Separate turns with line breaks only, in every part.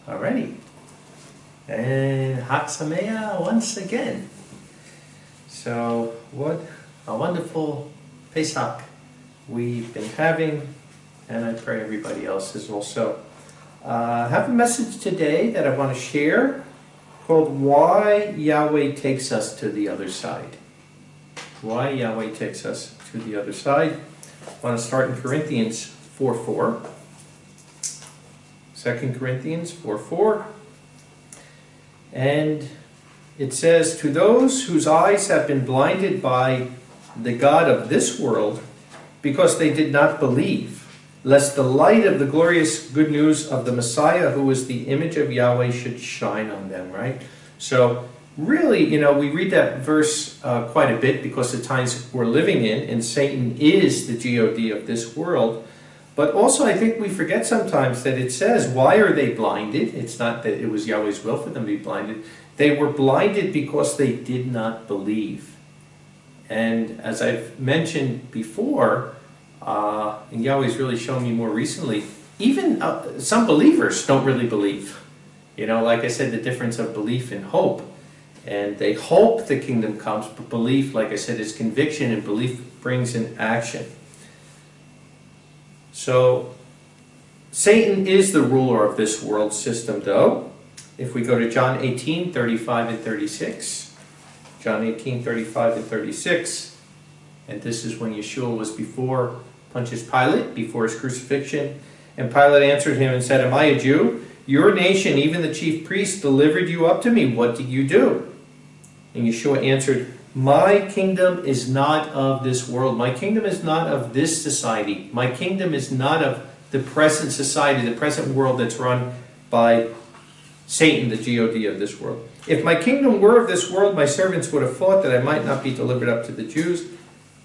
Alrighty. And Hak Sameach once again. So what a wonderful Pesach we've been having, and I pray everybody else is also. I have a message today that I want to share called Why Yahweh Takes Us to the Other Side. Why Yahweh Takes Us to the Other Side. I want to start in Corinthians 4:4. 2 Corinthians 4:4. And it says, "To those whose eyes have been blinded by the God of this world, because they did not believe, lest the light of the glorious good news of the Messiah, who is the image of Yahweh, should shine on them," right? So really, we read that verse quite a bit because the times we're living in, and Satan is the God of this world. But also I think we forget sometimes that it says, why are they blinded? It's not that it was Yahweh's will for them to be blinded. They were blinded because they did not believe. And as I've mentioned before, and Yahweh's really shown me more recently, even some believers don't really believe. Like I said, the difference of belief and hope. And they hope the kingdom comes, but belief, like I said, is conviction, and belief brings in action. So, Satan is the ruler of this world system, though. If we go to John 18:35 and 36, John 18:35 and 36, and this is when Yeshua was before Pontius Pilate, before his crucifixion. And Pilate answered him and said, "Am I a Jew? Your nation, even the chief priests, delivered you up to me. What did you do?" And Yeshua answered, "My kingdom is not of this world. My kingdom is not of this society. My kingdom is not of the present society, the present world that's run by Satan, the God of this world. If my kingdom were of this world, my servants would have fought that I might not be delivered up to the Jews.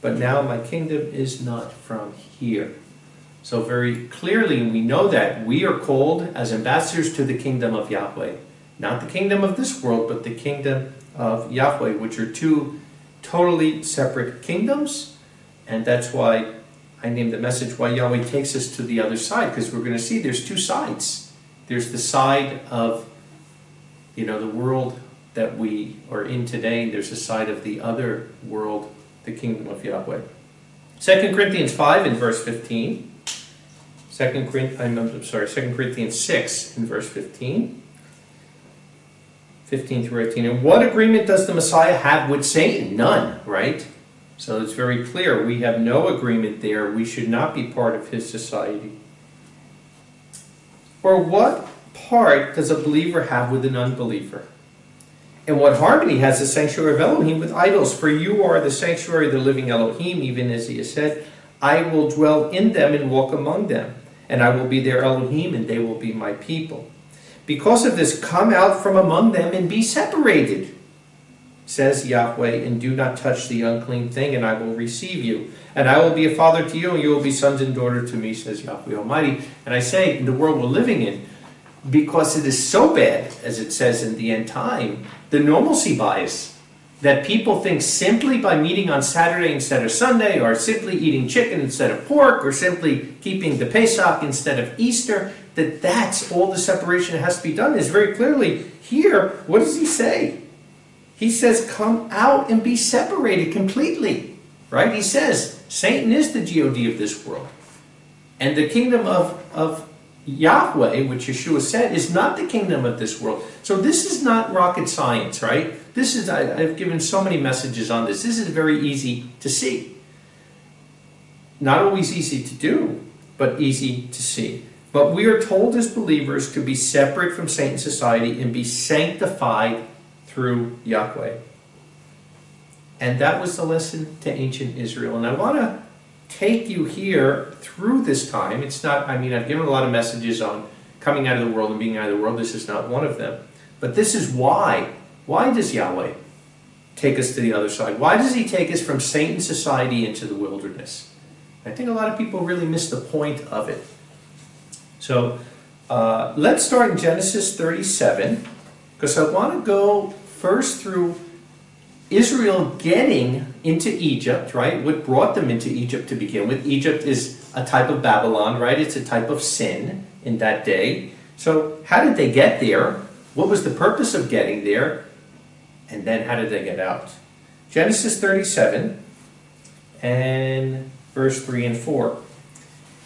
But now my kingdom is not from here." So very clearly, we know that we are called as ambassadors to the kingdom of Yahweh. Not the kingdom of this world, but the kingdom of Yahweh, which are two totally separate kingdoms. And that's why I named the message, Why Yahweh Takes Us to the Other Side, because we're going to see there's two sides. There's the side of, the world that we are in today, and there's a side of the other world, the kingdom of Yahweh. 2 Corinthians 5 in verse 15. 2 Corinthians 6 in verse 15. 15 through 18. And what agreement does the Messiah have with Satan? None, right? So it's very clear. We have no agreement there. We should not be part of his society. Or what part does a believer have with an unbeliever? And what harmony has the sanctuary of Elohim with idols? For you are the sanctuary of the living Elohim, even as he has said, "I will dwell in them and walk among them, and I will be their Elohim, and they will be my people. Because of this, come out from among them and be separated, says Yahweh, and do not touch the unclean thing, and I will receive you. And I will be a father to you, and you will be sons and daughters to me, says Yahweh Almighty." And I say, in the world we're living in, because it is so bad, as it says in the end time, the normalcy bias, that people think simply by meeting on Saturday instead of Sunday, or simply eating chicken instead of pork, or simply keeping the Pesach instead of Easter, that's all the separation that has to be done. Is very clearly here, what does he say? He says, come out and be separated completely, right? He says, Satan is the God of this world. And the kingdom of Yahweh, which Yeshua said, is not the kingdom of this world. So this is not rocket science, right? I've given so many messages on this. This is very easy to see. Not always easy to do, but easy to see. But we are told as believers to be separate from Satan's society and be sanctified through Yahweh. And that was the lesson to ancient Israel. And I want to take you here through this time. I've given a lot of messages on coming out of the world and being out of the world. This is not one of them. But this is why. Why does Yahweh take us to the other side? Why does he take us from Satan's society into the wilderness? I think a lot of people really miss the point of it. So let's start in Genesis 37, because I want to go first through Israel getting into Egypt, right? What brought them into Egypt to begin with? Egypt is a type of Babylon, right? It's a type of sin in that day. So how did they get there? What was the purpose of getting there? And then how did they get out? Genesis 37 and verse 3 and 4.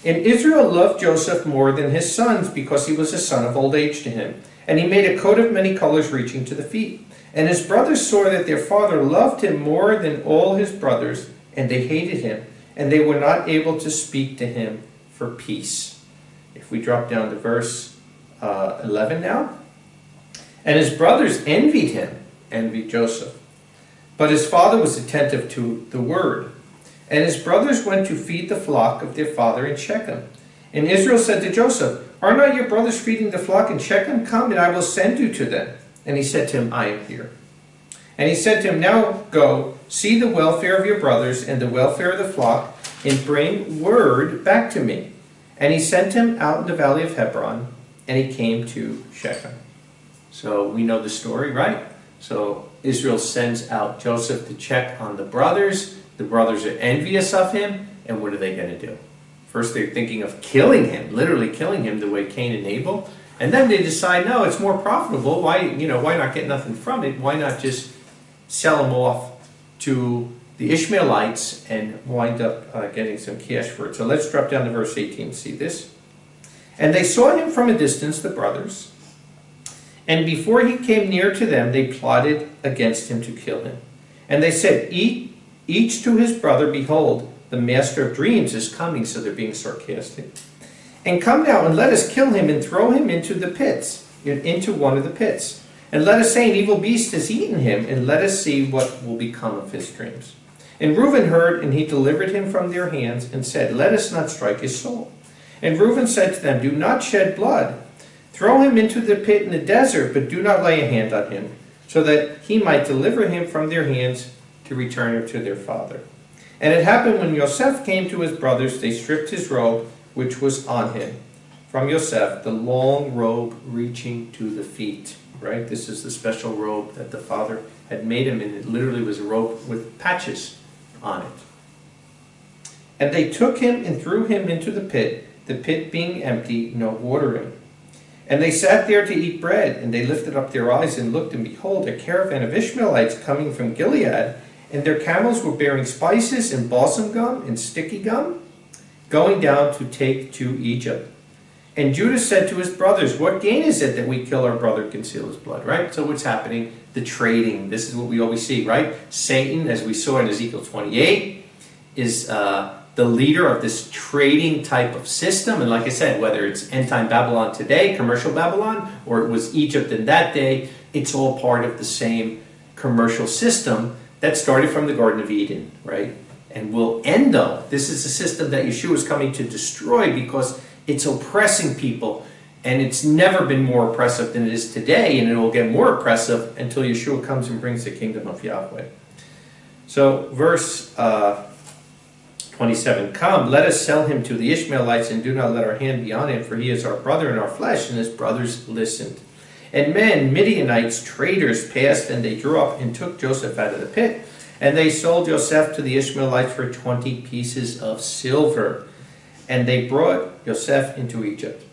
And Israel loved Joseph more than his sons because he was a son of old age to him. And he made a coat of many colors reaching to the feet. And his brothers saw that their father loved him more than all his brothers, and they hated him. And they were not able to speak to him for peace. If we drop down to verse 11 now. And his brothers envied him, envied Joseph. But his father was attentive to the word. And his brothers went to feed the flock of their father in Shechem. And Israel said to Joseph, Are not your brothers feeding the flock in Shechem? Come, and I will send you to them. And he said to him, I am here. And he said to him, Now go, see the welfare of your brothers and the welfare of the flock, and bring word back to me. And he sent him out in the valley of Hebron, and he came to Shechem. So we know the story, right? So Israel sends out Joseph to check on the brothers. The brothers are envious of him, and what are they going to do? First they're thinking of killing him, literally killing him the way Cain and Abel. And then they decide, no, it's more profitable. Why not get nothing from it? Why not just sell him off to the Ishmaelites and wind up getting some cash for it? So let's drop down to verse 18 to see this. And they saw him from a distance, the brothers. And before he came near to them, they plotted against him to kill him. And they said, each to his brother, Behold, the master of dreams is coming. So they're being sarcastic. And come now and let us kill him and throw him into the pits, into one of the pits. And let us say an evil beast has eaten him, and let us see what will become of his dreams. And Reuben heard, and he delivered him from their hands, and said, Let us not strike his soul. And Reuben said to them, Do not shed blood. Throw him into the pit in the desert, but do not lay a hand on him, so that he might deliver him from their hands to return him to their father. And it happened when Yosef came to his brothers, they stripped his robe, which was on him. From Yosef, the long robe reaching to the feet. Right? This is the special robe that the father had made him, and it literally was a robe with patches on it. And they took him and threw him into the pit being empty, no water in. And they sat there to eat bread, and they lifted up their eyes and looked, and behold, a caravan of Ishmaelites coming from Gilead, and their camels were bearing spices and balsam gum and sticky gum, going down to take to Egypt. And Judah said to his brothers, What gain is it that we kill our brother and conceal his blood? Right? So what's happening? The trading. This is what we always see, right? Satan, as we saw in Ezekiel 28, is the leader of this trading type of system. And like I said, whether it's end-time Babylon today, commercial Babylon, or it was Egypt in that day, it's all part of the same commercial system that started from the Garden of Eden, right? And will end, though. This is a system that Yeshua is coming to destroy because it's oppressing people, and it's never been more oppressive than it is today, and it will get more oppressive until Yeshua comes and brings the kingdom of Yahweh. So, verse 27, Come, let us sell him to the Ishmaelites, and do not let our hand be on him, for he is our brother and our flesh. And his brothers listened. And men, Midianites, traders, passed, and they drew up and took Joseph out of the pit. And they sold Joseph to the Ishmaelites for 20 pieces of silver. And they brought Joseph into Egypt.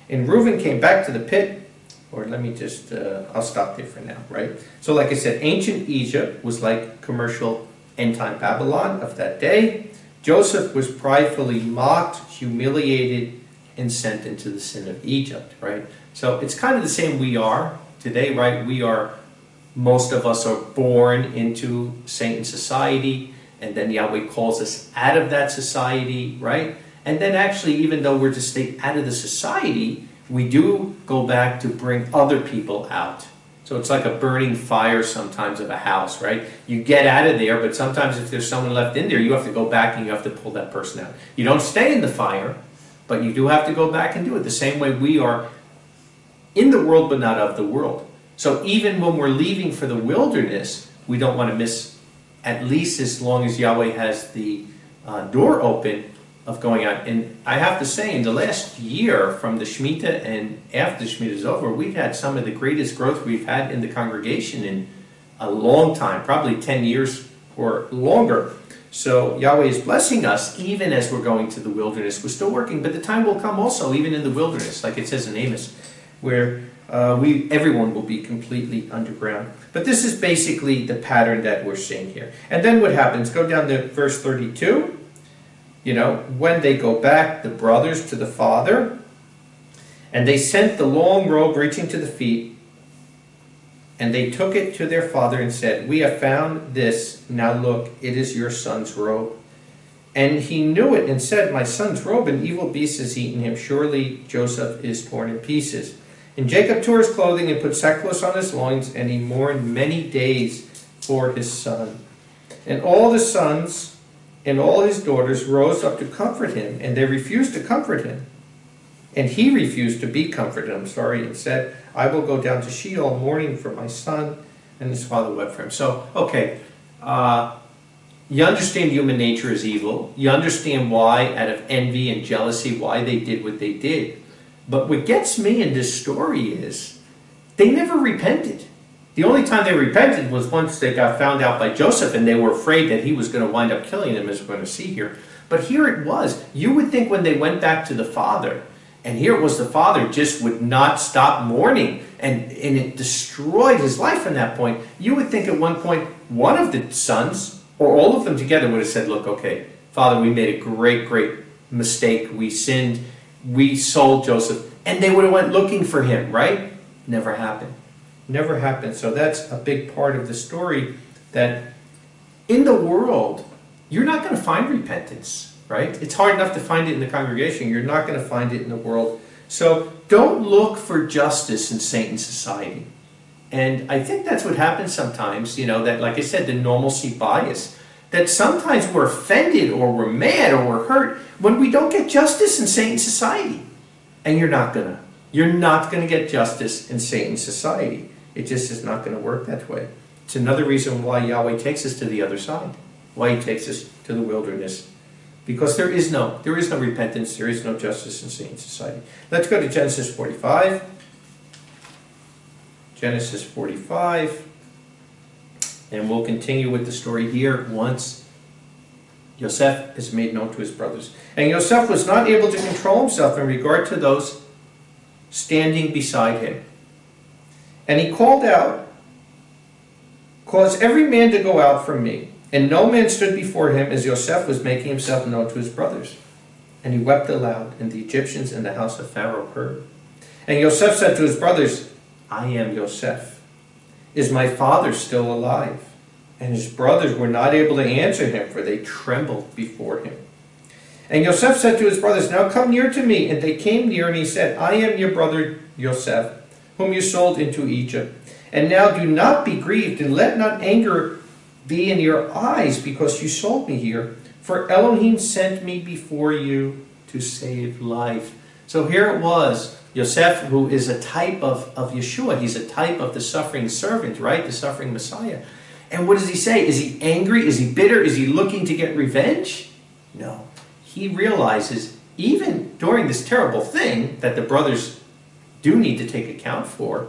And Reuben came back to the pit, or let me just, I'll stop there for now, right? So like I said, ancient Egypt was like commercial end-time Babylon of that day. Joseph was pridefully mocked, humiliated, and sent into the sin of Egypt, right? So it's kind of the same we are today, right? Most of us are born into Satan's society, and then Yahweh calls us out of that society, right? And then actually, even though we're to stay out of the society, we do go back to bring other people out. So it's like a burning fire sometimes of a house, right? You get out of there, but sometimes if there's someone left in there, you have to go back and you have to pull that person out. You don't stay in the fire, but you do have to go back and do it. The same way we are in the world, but not of the world. So even when we're leaving for the wilderness, we don't want to miss, at least as long as Yahweh has the door open, of going out. And I have to say, in the last year, from the Shemitah and after the Shemitah is over, we've had some of the greatest growth we've had in the congregation in a long time, probably 10 years or longer. So Yahweh is blessing us even as we're going to the wilderness. We're still working, but the time will come also, even in the wilderness, like it says in Amos, where everyone will be completely underground. But this is basically the pattern that we're seeing here. And then what happens? Go down to verse 32. When they go back, the brothers to the father, and they sent the long robe reaching to the feet, and they took it to their father and said, "We have found this. Now look, it is your son's robe." And he knew it and said, "My son's robe, an evil beast has eaten him. Surely Joseph is torn in pieces." And Jacob tore his clothing and put sackcloth on his loins, and he mourned many days for his son. And all the sons and all his daughters rose up to comfort him, and they refused to comfort him. And he refused to be comforted, and said, "I will go down to Sheol mourning for my son." And his father wept for him. So, okay, you understand human nature is evil. You understand why, out of envy and jealousy, why they did what they did. But what gets me in this story is they never repented. The only time they repented was once they got found out by Joseph, and they were afraid that he was going to wind up killing them, as we're going to see here. But here it was. You would think when they went back to the father, and here it was, the father just would not stop mourning, and it destroyed his life from that point. You would think at one point, one of the sons, or all of them together, would have said, "Look, okay, Father, we made a great, great mistake. We sinned. We sold Joseph." And they would have went looking for him, right? Never happened. Never happened. So that's a big part of the story, that in the world, you're not going to find repentance. Right? It's hard enough to find it in the congregation. You're not going to find it in the world. So don't look for justice in Satan's society. And I think that's what happens sometimes, that, like I said, the normalcy bias. That sometimes we're offended or we're mad or we're hurt when we don't get justice in Satan's society. And you're not going to get justice in Satan's society. It just is not going to work that way. It's another reason why Yahweh takes us to the other side. Why he takes us to the wilderness. Because there is no repentance, there is no justice in Satan's society. Let's go to Genesis 45. Genesis 45. And we'll continue with the story here once Yosef is made known to his brothers. And Yosef was not able to control himself in regard to those standing beside him. And he called out, "Cause every man to go out from me." And no man stood before him as Yosef was making himself known to his brothers. And he wept aloud, and the Egyptians in the house of Pharaoh heard. And Yosef said to his brothers, "I am Yosef. Is my father still alive?" And his brothers were not able to answer him, for they trembled before him. And Yosef said to his brothers, "Now come near to me." And they came near, and he said, "I am your brother Yosef, whom you sold into Egypt. And now do not be grieved, and let not anger be in your eyes, because you sold me here. For Elohim sent me before you to save life." So here it was, Yosef, who is a type of Yeshua. He's a type of the suffering servant, right? The suffering Messiah. And what does he say? Is he angry? Is he bitter? Is he looking to get revenge? No. He realizes, even during this terrible thing that the brothers do need to take account for,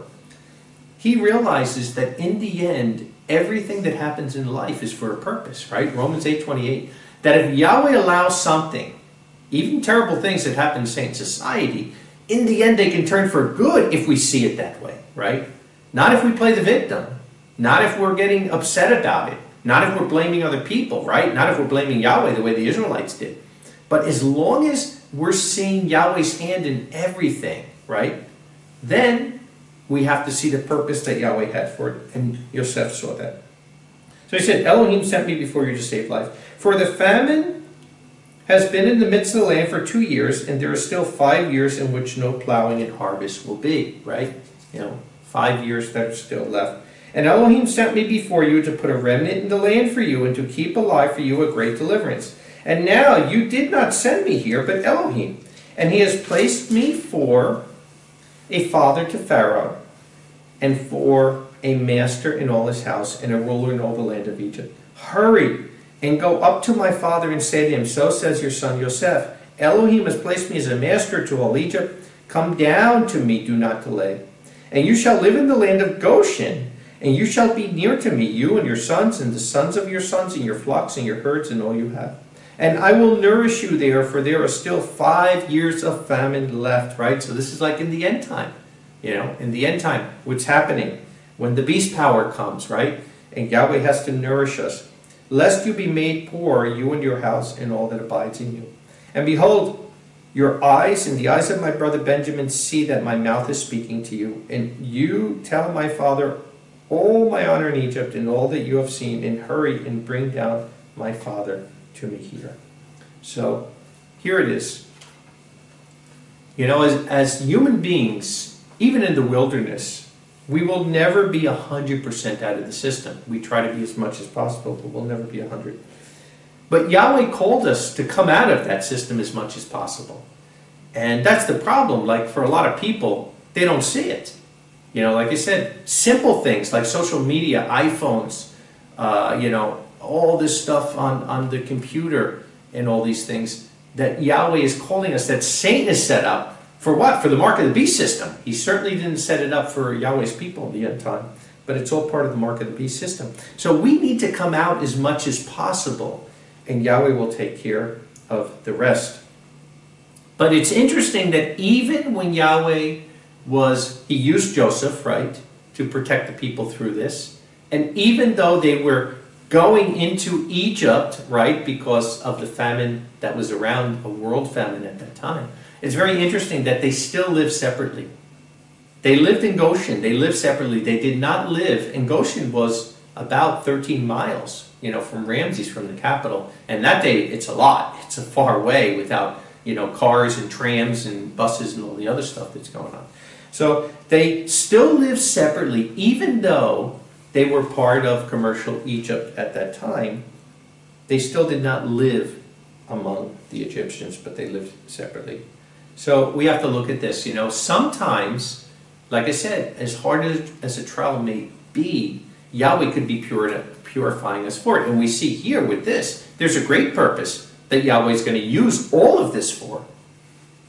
he realizes that in the end, everything that happens in life is for a purpose, right? Romans 8:28. That if Yahweh allows something, even terrible things that happen in Saint society, in the end they can turn for good if we see it that way, right? Not if we play the victim. Not if we're getting upset about it. Not if we're blaming other people, right? Not if we're blaming Yahweh the way the Israelites did. But as long as we're seeing Yahweh's hand in everything, right? Then we have to see the purpose that Yahweh had for it. And Yosef saw that. So he said, "Elohim sent me before you to save life. For the famine has been in the midst of the land for 2 years, and there are still 5 years in which no plowing and harvest will be." Right? 5 years that are still left. "And Elohim sent me before you to put a remnant in the land for you, and to keep alive for you a great deliverance. And now you did not send me here, but Elohim. And he has placed me for a father to Pharaoh, and for a master in all his house, and a ruler in all the land of Egypt. Hurry and go up to my father and say to him, so says your son Yosef, Elohim has placed me as a master to all Egypt. Come down to me, do not delay. And you shall live in the land of Goshen, and you shall be near to me, you and your sons, and the sons of your sons, and your flocks, and your herds, and all you have. And I will nourish you there, for there are still 5 years of famine left," right? So this is like in the end time. In the end time, what's happening? When the beast power comes, right? And Yahweh has to nourish us. Lest you be made poor, you and your house, and all that abides in you. And behold, your eyes and the eyes of my brother Benjamin see that my mouth is speaking to you. And you tell my father all my honor in Egypt and all that you have seen, and hurry and bring down my father to me here. So, here it is. As human beings, even in the wilderness, we will never be 100% out of the system. We try to be as much as possible, but we'll never be 100. But Yahweh called us to come out of that system as much as possible. And that's the problem. Like, for a lot of people, they don't see it. Like I said, simple things like social media, iPhones, all this stuff on the computer and all these things that Yahweh is calling us, that Satan has set up. For what? For the mark of the beast system. He certainly didn't set it up for Yahweh's people in the end time, but it's all part of the mark of the beast system. So we need to come out as much as possible, and Yahweh will take care of the rest. But it's interesting that even when Yahweh he used Joseph, right, to protect the people through this, and even though they were going into Egypt, right, because of the famine that was around, a world famine at that time, it's very interesting that they still lived separately. They lived in Goshen. They lived separately. They did not live, and Goshen was about 13 miles, from Ramses, from the capital. And that day, it's a lot. It's a far way without, cars and trams and buses and all the other stuff that's going on. So they still lived separately, even though they were part of commercial Egypt at that time. They still did not live among the Egyptians, but they lived separately. So we have to look at this. Sometimes, like I said, as hard as a trial may be, Yahweh could be purifying us for it. And we see here with this, there's a great purpose that Yahweh is going to use all of this for.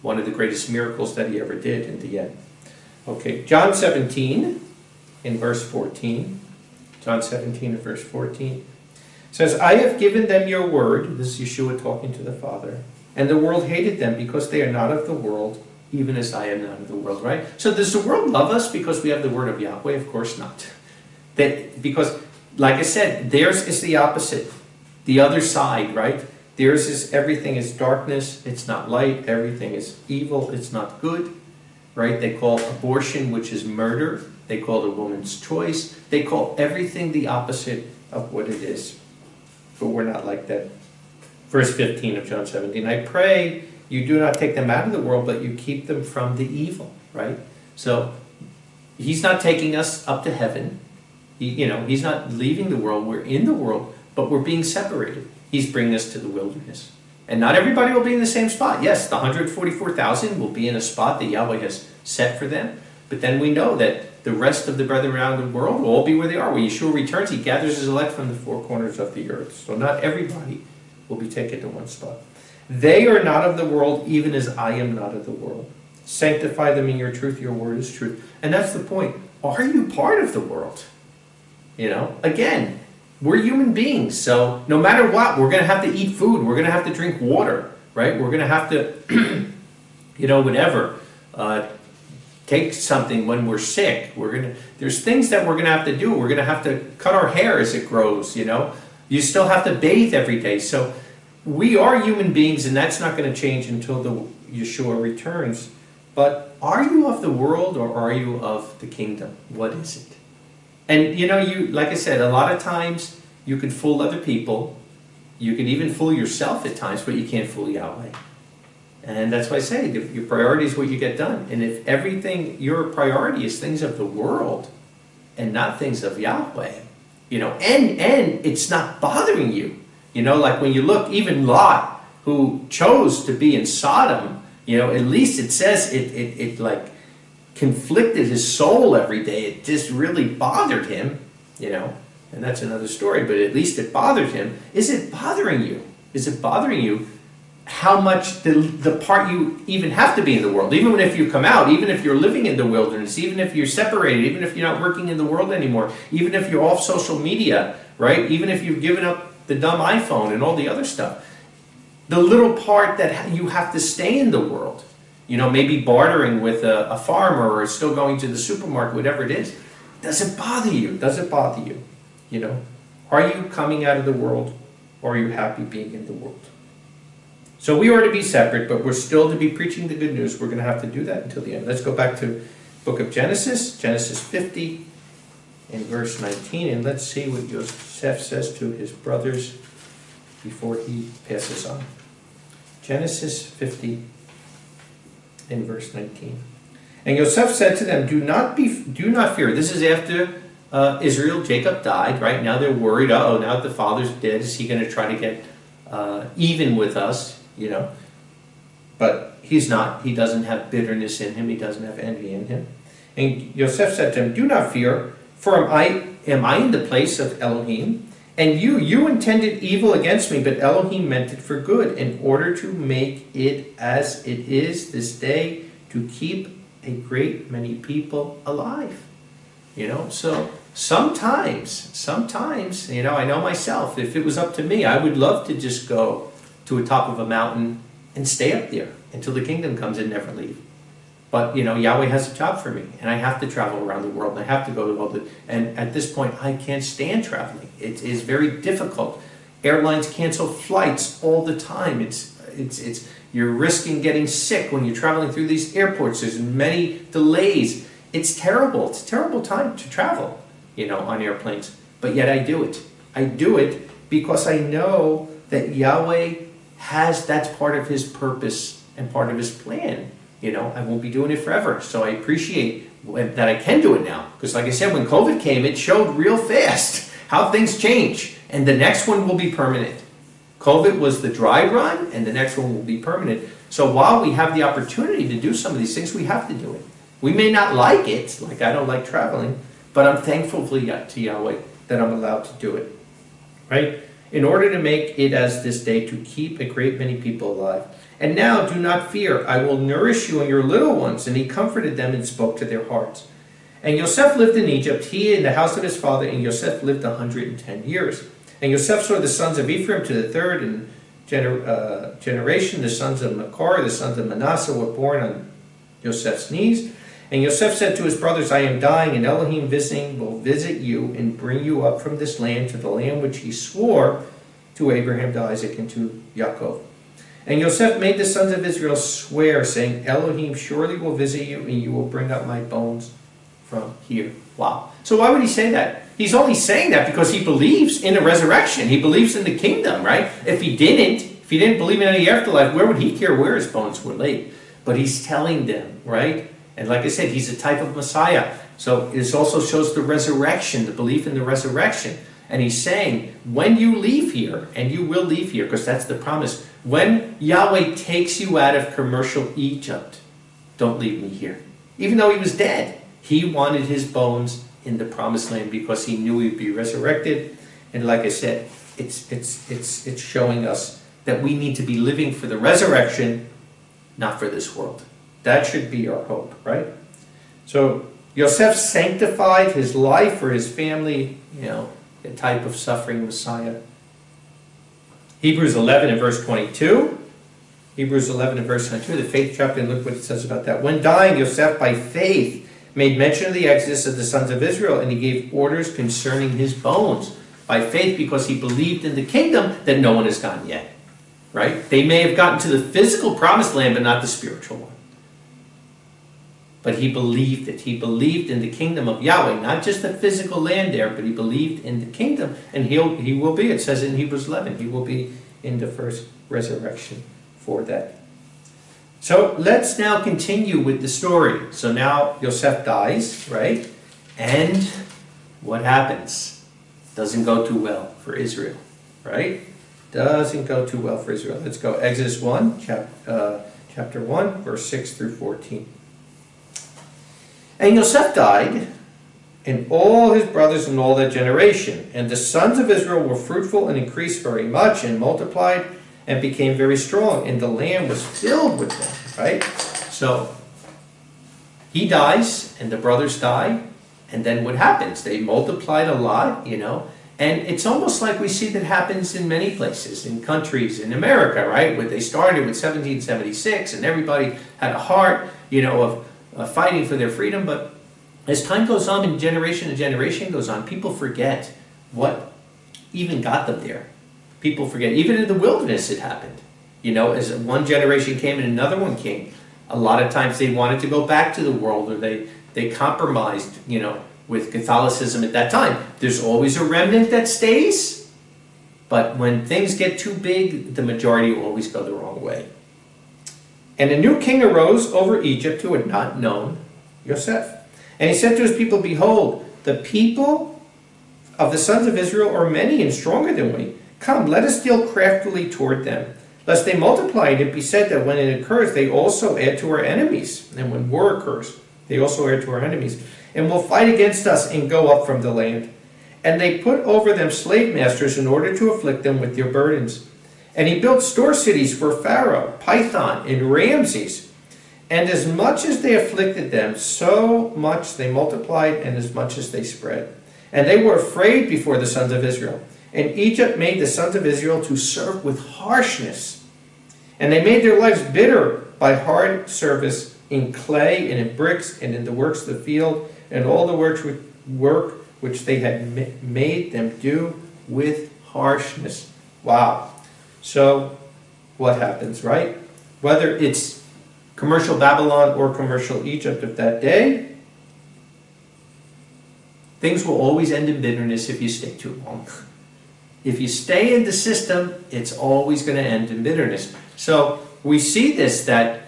One of the greatest miracles that he ever did in the end. Okay, John 17 in verse 14. John 17 in verse 14 says, I have given them your word. This is Yeshua talking to the Father. And the world hated them because they are not of the world, even as I am not of the world, right? So does the world love us because we have the word of Yahweh? Of course not. Because, like I said, theirs is the opposite. The other side, right? Theirs is everything is darkness. It's not light. Everything is evil. It's not good, right? They call abortion, which is murder. They call it a woman's choice. They call everything the opposite of what it is. But we're not like that. Verse 15 of John 17, I pray you do not take them out of the world, but you keep them from the evil, right? So he's not taking us up to heaven. He's not leaving the world. We're in the world, but we're being separated. He's bringing us to the wilderness. And not everybody will be in the same spot. Yes, the 144,000 will be in a spot that Yahweh has set for them. But then we know that the rest of the brethren around the world will all be where they are. When Yeshua returns, he gathers his elect from the four corners of the earth. So not everybody will be taken to one spot. They are not of the world, even as I am not of the world. Sanctify them in your truth. Your word is truth. And that's the point. Are you part of the world? Again, we're human beings. So no matter what, we're going to have to eat food. We're going to have to drink water, right? We're going to have to, whatever, take something when we're sick. There's things that we're going to have to do. We're going to have to cut our hair as it grows, You still have to bathe every day. So we are human beings, and that's not going to change until the Yeshua returns. But are you of the world or are you of the kingdom? What is it? And you like I said, a lot of times you could fool other people. You could even fool yourself at times, but you can't fool Yahweh. And that's why I say your priority is what you get done. And if your priority is things of the world and not things of Yahweh, and it's not bothering you. Like when you look, even Lot, who chose to be in Sodom, at least it says it like conflicted his soul every day. It just really bothered him, and that's another story, but at least it bothered him. Is it bothering you? Is it bothering you how much the part you even have to be in the world, even if you come out, even if you're living in the wilderness, even if you're separated, even if you're not working in the world anymore, even if you're off social media, right? Even if you've given up the dumb iPhone and all the other stuff, the little part that you have to stay in the world, maybe bartering with a farmer or still going to the supermarket, whatever it is. Does it bother you? Does it bother you? Are you coming out of the world, or are you happy being in the world? So we are to be separate, but we're still to be preaching the good news. We're going to have to do that until the end. Let's go back to book of Genesis 50 in verse 19, and let's see what Yosef says to his brothers before he passes on. Genesis 50 in verse 19. And Yosef said to them, do not fear. This is after Israel, Jacob died, right? Now they're worried, now that the father's dead, is he going to try to get even with us, But he's not. He doesn't have bitterness in him. He doesn't have envy in him. And Yosef said to him, do not fear, for am I in the place of Elohim? And you intended evil against me, but Elohim meant it for good, in order to make it as it is this day, to keep a great many people alive. So sometimes, I know myself, if it was up to me, I would love to just go to the top of a mountain and stay up there until the kingdom comes and never leave. But, Yahweh has a job for me, and I have to travel around the world, and I have to go to all and at this point, I can't stand traveling. It is very difficult. Airlines cancel flights all the time. You're risking getting sick when you're traveling through these airports. There's many delays. It's terrible. It's a terrible time to travel, on airplanes. But yet I do it. I do it because I know that Yahweh that's part of his purpose and part of his plan. I won't be doing it forever. So I appreciate that I can do it now. Because like I said, when COVID came, it showed real fast how things change. And the next one will be permanent. COVID was the dry run, and the next one will be permanent. So while we have the opportunity to do some of these things, we have to do it. We may not like it, like I don't like traveling, but I'm thankful to Yahweh that I'm allowed to do it. Right? In order to make it as this day, to keep a great many people alive. And now do not fear, I will nourish you and your little ones. And he comforted them and spoke to their hearts. And Yosef lived in Egypt, he in the house of his father, and Yosef lived 110 years. And Yosef saw the sons of Ephraim to the third generation. The sons of Machir, the sons of Manasseh were born on Yosef's knees. And Yosef said to his brothers, I am dying, and Elohim will visit you and bring you up from this land to the land which he swore to Abraham, to Isaac, and to Yaakov. And Yosef made the sons of Israel swear, saying, Elohim surely will visit you, and you will bring up my bones from here. Wow. So why would he say that? He's only saying that because he believes in a resurrection. He believes in the kingdom, right? If he didn't believe in any afterlife, where would he care where his bones were laid? But he's telling them, right? And like I said, he's a type of Messiah. So this also shows the resurrection, the belief in the resurrection. And he's saying, when you leave here, and you will leave here, because that's the promise, when Yahweh takes you out of commercial Egypt, don't leave me here. Even though he was dead, he wanted his bones in the promised land because he knew he'd be resurrected. And like I said, it's showing us that we need to be living for the resurrection, not for this world. That should be our hope, right? So Yosef sanctified his life for his family, a type of suffering Messiah. Hebrews 11 and verse 22. Hebrews 11 and verse 22, the faith chapter, and look what it says about that. When dying, Yosef by faith made mention of the exodus of the sons of Israel, and he gave orders concerning his bones. By faith, because he believed in the kingdom that no one has gotten yet. Right? They may have gotten to the physical promised land, but not the spiritual one. But he believed it. He believed in the kingdom of Yahweh, not just the physical land there, but he believed in the kingdom. And he will be, it says in Hebrews 11, he will be in the first resurrection for that. So let's now continue with the story. So now Yosef dies, right? And what happens? Doesn't go too well for Israel, right? Doesn't go too well for Israel. Let's go. Exodus 1, chapter 1, verse 6 through 14. And Yosef died, and all his brothers and all that generation. And the sons of Israel were fruitful and increased very much and multiplied and became very strong. And the land was filled with them, right? So he dies, and the brothers die. And then what happens? They multiplied a lot, And it's almost like we see that happens in many places, in countries, in America, right? Where they started with 1776 and everybody had a heart, of fighting for their freedom. But as time goes on and generation to generation goes on, people forget what even got them there. People forget. Even in the wilderness it happened. As one generation came and another one came. A lot of times they wanted to go back to the world, or they compromised, with Catholicism at that time. There's always a remnant that stays, but when things get too big, the majority will always go the wrong way. And a new king arose over Egypt who had not known Yosef. And he said to his people, behold, the people of the sons of Israel are many and stronger than we. Come, let us deal craftily toward them, lest they multiply, and it be said that when it occurs, they also add to our enemies. And when war occurs, they also add to our enemies, and will fight against us and go up from the land. And they put over them slave masters in order to afflict them with their burdens. And he built store cities for Pharaoh, Pithon, and Ramses. And as much as they afflicted them, so much they multiplied, and as much as they spread. And they were afraid before the sons of Israel. And Egypt made the sons of Israel to serve with harshness. And they made their lives bitter by hard service in clay and in bricks and in the works of the field, and all the work which they had made them do with harshness. Wow. So what happens, right? Whether it's commercial Babylon or commercial Egypt of that day, things will always end in bitterness if you stay too long. If you stay in the system, it's always going to end in bitterness. So we see this, that,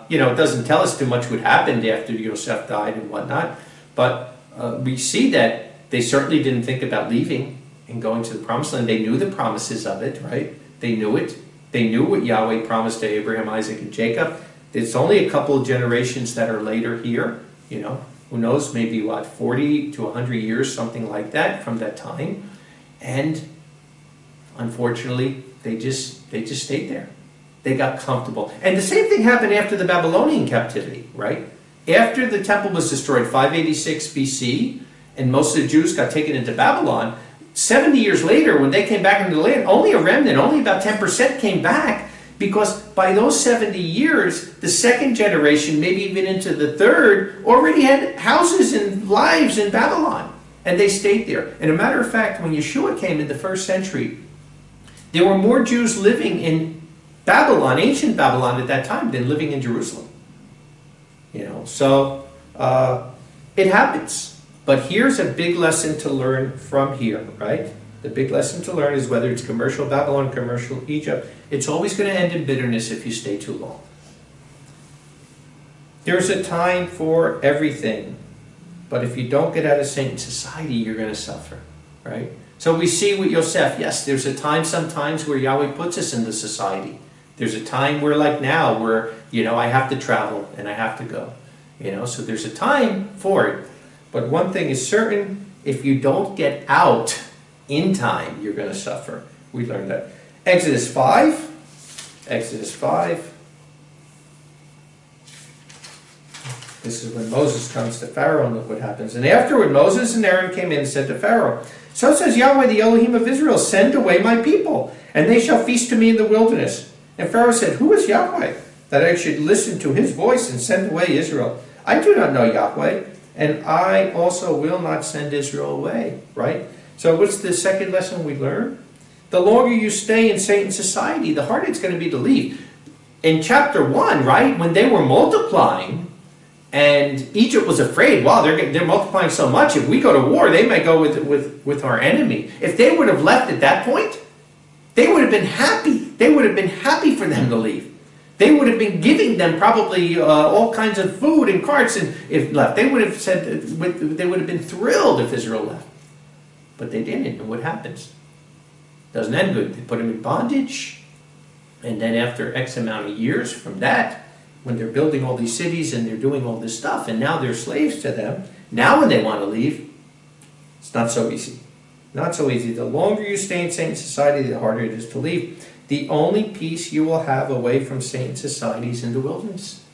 it doesn't tell us too much what happened after Yosef died and whatnot, but we see that they certainly didn't think about leaving and going to the promised land. They knew the promises of it, right? They knew it. They knew what Yahweh promised to Abraham, Isaac, and Jacob. It's only a couple of generations that are later here, who knows, maybe 40 to 100 years, something like that from that time. And unfortunately, they just stayed there. They got comfortable. And the same thing happened after the Babylonian captivity, right? After the temple was destroyed, 586 BC, and most of the Jews got taken into Babylon, 70 years later, when they came back into the land, only a remnant, only about 10% came back, because by those 70 years, the second generation, maybe even into the third, already had houses and lives in Babylon. And they stayed there. And a matter of fact, when Yeshua came in the first century, there were more Jews living in Babylon, ancient Babylon at that time, than living in Jerusalem. So it happens. But here's a big lesson to learn from here, right? The big lesson to learn is whether it's commercial Babylon, commercial Egypt, it's always going to end in bitterness if you stay too long. There's a time for everything. But if you don't get out of Satan society, you're going to suffer, right? So we see with Yosef, yes, there's a time sometimes where Yahweh puts us in the society. There's a time where, like now, where, I have to travel and I have to go. So there's a time for it. But one thing is certain, if you don't get out in time, you're going to suffer. We learned that. Exodus 5. This is when Moses comes to Pharaoh, and look what happens. And afterward Moses and Aaron came in and said to Pharaoh, so says Yahweh, the Elohim of Israel, send away my people, and they shall feast to me in the wilderness. And Pharaoh said, who is Yahweh, that I should listen to his voice and send away Israel? I do not know Yahweh, and I also will not send Israel away. Right? So what's the second lesson we learn? The longer you stay in Satan's society, the harder it's going to be to leave. In chapter 1, right, when they were multiplying, and Egypt was afraid, wow, they're multiplying so much. If we go to war, they might go with our enemy. If they would have left at that point, they would have been happy. They would have been happy for them to leave. They would have been giving them probably all kinds of food and carts, and if left, they would have said they would have been thrilled if Israel left. But they didn't. And what happens? Doesn't end good. They put them in bondage, and then after X amount of years from that, when they're building all these cities and they're doing all this stuff, and now they're slaves to them, now when they want to leave, it's not so easy. Not so easy. The longer you stay in Satan's society, the harder it is to leave. The only peace you will have away from Satan's society is in the wilderness.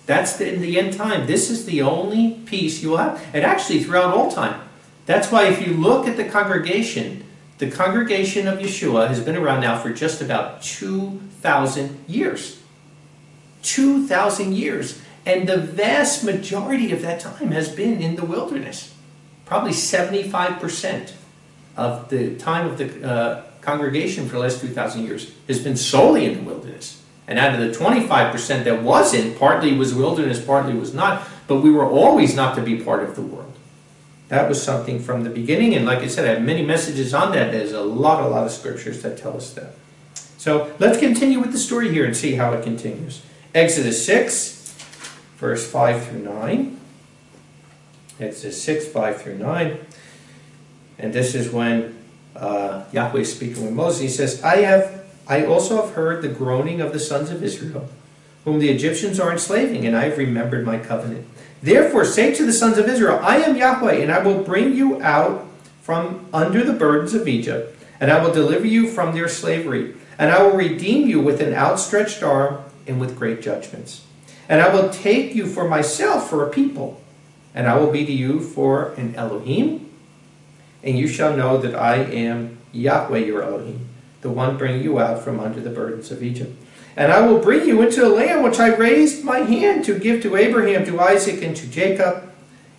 That's in the end time. This is the only peace you will have. And actually, throughout all time, That's why if you look at the congregation of Yeshua has been around now for just about 2,000 years. 2,000 years. And the vast majority of that time has been in the wilderness. Probably 75% of the time of the congregation for the last 2,000 years has been solely in the wilderness. And out of the 25% that wasn't, partly was wilderness, partly was not, but we were always not to be part of the world. That was something from the beginning, and like I said, I have many messages on that. There's a lot of scriptures that tell us that. So let's continue with the story here and see how it continues. Exodus 6, verse 5 through 9. Exodus 6, 5 through 9. And this is when Yahweh is speaking with Moses. He says, I also have heard the groaning of the sons of Israel, whom the Egyptians are enslaving, and I have remembered my covenant. Therefore say to the sons of Israel, I am Yahweh, and I will bring you out from under the burdens of Egypt, and I will deliver you from their slavery, and I will redeem you with an outstretched arm and with great judgments. And I will take you for myself for a people, and I will be to you for an Elohim, and you shall know that I am Yahweh your Elohim, the one bringing you out from under the burdens of Egypt. And I will bring you into the land which I raised my hand to give to Abraham, to Isaac, and to Jacob,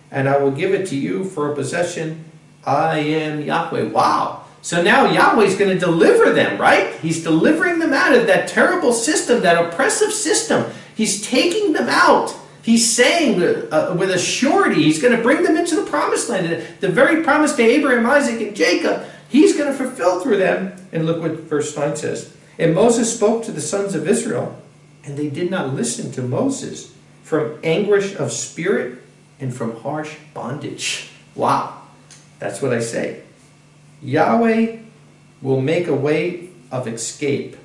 and I will give it to you for a possession. I am Yahweh. Wow. So now Yahweh's going to deliver them, right? He's delivering them out of that terrible system, that oppressive system. He's taking them out. He's saying with a surety, he's going to bring them into the promised land. The very promise to Abraham, Isaac, and Jacob, he's going to fulfill through them. And look what verse 9 says. And Moses spoke to the sons of Israel, and they did not listen to Moses from anguish of spirit and from harsh bondage. Wow. That's what I say. Yahweh will make a way of escape,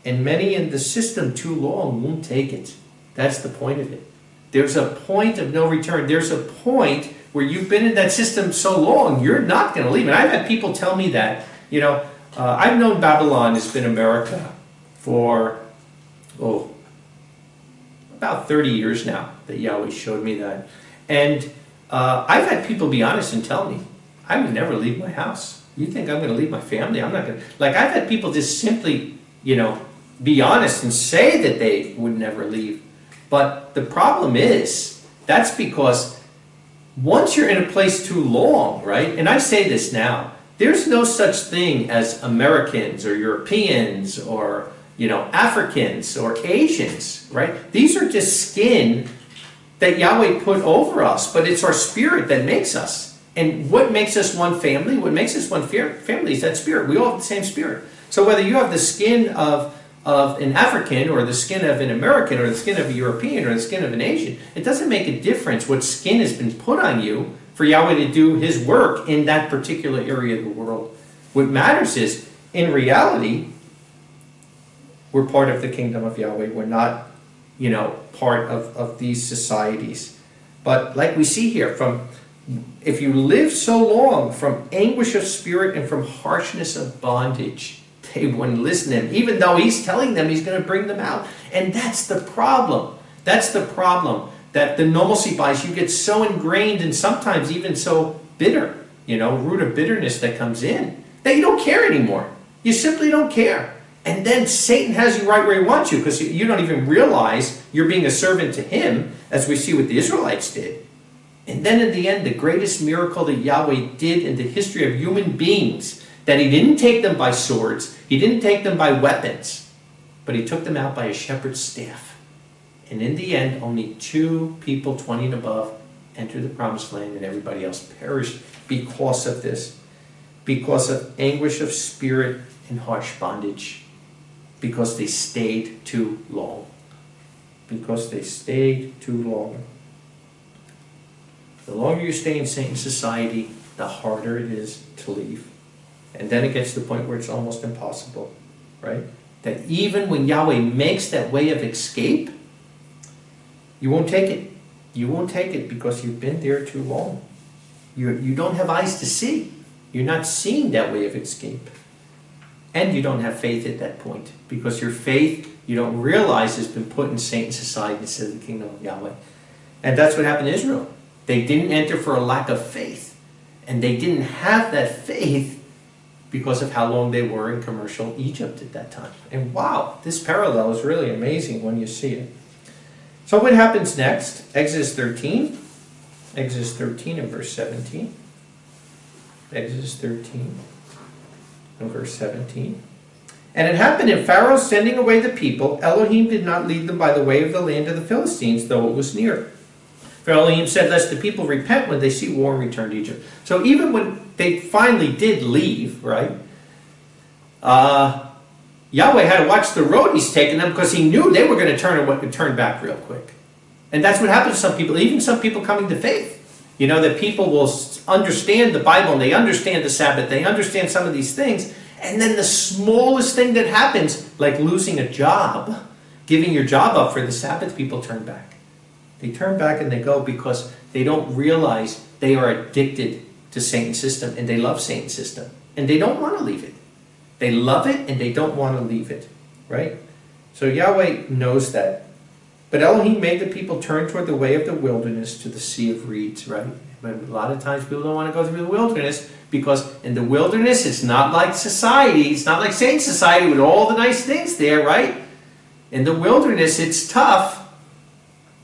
and many in the system too long won't take it. That's the point of it. There's a point of no return. There's a point where you've been in that system so long, you're not going to leave. And I've had people tell me that, I've known Babylon has been America for, about 30 years now that Yahweh showed me that. And I've had people be honest and tell me, I would never leave my house. You think I'm going to leave my family? I'm not going to. Like, I've had people just simply, be honest and say that they would never leave. But the problem is, that's because once you're in a place too long, right? And I say this now, there's no such thing as Americans or Europeans or, Africans or Asians, right? These are just skin that Yahweh put over us, but it's our spirit that makes us. And what makes us one family? What makes us one family is that spirit. We all have the same spirit. So whether you have the skin of an African or the skin of an American or the skin of a European or the skin of an Asian, it doesn't make a difference what skin has been put on you for Yahweh to do his work in that particular area of the world. What matters is, in reality, we're part of the kingdom of Yahweh. We're not, part of these societies. But like we see here, if you live so long from anguish of spirit and from harshness of bondage, they wouldn't listen to him, even though he's telling them he's going to bring them out. And that's the problem. That's the problem. That the normalcy bias, you get so ingrained and sometimes even so bitter, root of bitterness that comes in, that you don't care anymore. You simply don't care. And then Satan has you right where he wants you, because you don't even realize you're being a servant to him, as we see what the Israelites did. And then in the end, the greatest miracle that Yahweh did in the history of human beings, that he didn't take them by swords, he didn't take them by weapons, but he took them out by a shepherd's staff. And in the end, only 2 people, 20 and above, entered the promised land, and everybody else perished because of this. Because of anguish of spirit and harsh bondage. Because they stayed too long. Because they stayed too long. The longer you stay in Satan's society, the harder it is to leave. And then it gets to the point where it's almost impossible, right? That even when Yahweh makes that way of escape, you won't take it. You won't take it because you've been there too long. You don't have eyes to see. You're not seeing that way of escape. And you don't have faith at that point, because your faith, you don't realize, has been put in Satan's society instead of the kingdom of Yahweh. And that's what happened to Israel. They didn't enter for a lack of faith. And they didn't have that faith because of how long they were in commercial Egypt at that time. And wow, this parallel is really amazing when you see it. So what happens next? Exodus 13. Exodus 13 and verse 17. Exodus 13 and verse 17. And it happened in Pharaoh sending away the people, Elohim did not lead them by the way of the land of the Philistines, though it was near. For Elohim said, lest the people repent when they see war and return to Egypt. So even when they finally did leave, right, Yahweh had to watch the road he's taking them because he knew they were going to turn back real quick. And that's what happens to some people, even some people coming to faith. You know, that people will understand the Bible and they understand the Sabbath, they understand some of these things, and then the smallest thing that happens, like losing a job, giving your job up for the Sabbath, people turn back. They turn back and they go because they don't realize they are addicted to Satan's system and they love Satan's system. And they don't want to leave it. They love it and they don't want to leave it. Right? So Yahweh knows that. But Elohim made the people turn toward the way of the wilderness to the Sea of Reeds. Right? But a lot of times people don't want to go through the wilderness because in the wilderness it's not like society. It's not like Satan's society with all the nice things there. Right? In the wilderness it's tough.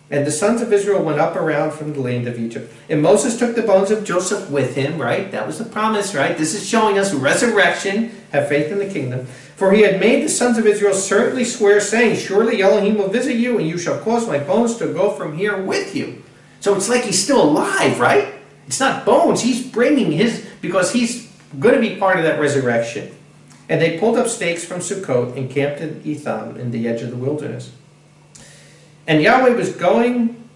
And the sons of Israel went up around from the land of Egypt. And Moses took the bones of Joseph with him, right? That was the promise, right? This is showing us resurrection. Have faith in the kingdom. For he had made the sons of Israel certainly swear, saying, surely Elohim will visit you, and you shall cause my bones to go from here with you. So it's like he's still alive, right? It's not bones. He's bringing his, because he's going to be part of that resurrection. And they pulled up stakes from Sukkot and camped in Etham in the edge of the wilderness. And Yahweh was going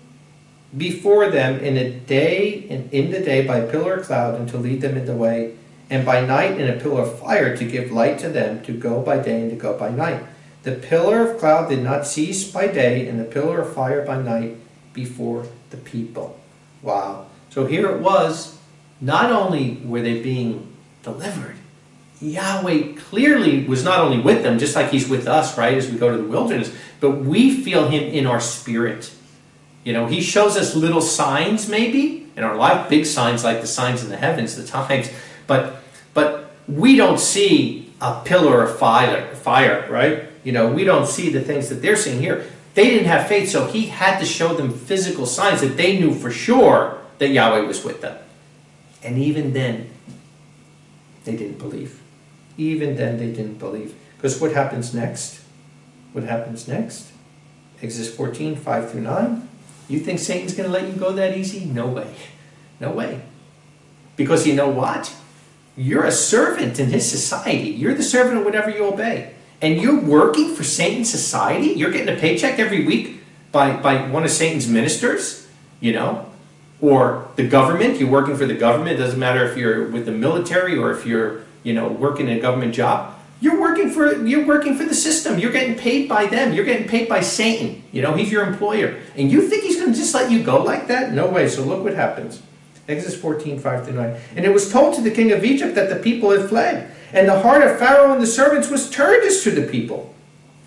before them in the day by a pillar of cloud and to lead them in the way, and by night in a pillar of fire to give light to them to go by day and to go by night. The pillar of cloud did not cease by day, and the pillar of fire by night before the people. Wow. So here it was, not only were they being delivered, Yahweh clearly was not only with them, just like he's with us, right, as we go to the wilderness, but we feel him in our spirit. You know, he shows us little signs maybe in our life, big signs like the signs in the heavens, the times, but we don't see a pillar of fire, right? You know, we don't see the things that they're seeing here. They didn't have faith, so he had to show them physical signs that they knew for sure that Yahweh was with them. And even then, they didn't believe. Even then they didn't believe. Because what happens next? What happens next? Exodus 14, 5 through 9. You think Satan's going to let you go that easy? No way. No way. Because you know what? You're a servant in his society. You're the servant of whatever you obey. And you're working for Satan's society? You're getting a paycheck every week by one of Satan's ministers? You know? Or the government. You're working for the government. It doesn't matter if you're with the military or if you're working in a government job. You're working for the system. You're getting paid by them. You're getting paid by Satan. You know, he's your employer. And you think he's going to just let you go like that? No way. So look what happens. Exodus 14, 5 through 9. And it was told to the king of Egypt that the people had fled. And the heart of Pharaoh and the servants was turned as to the people.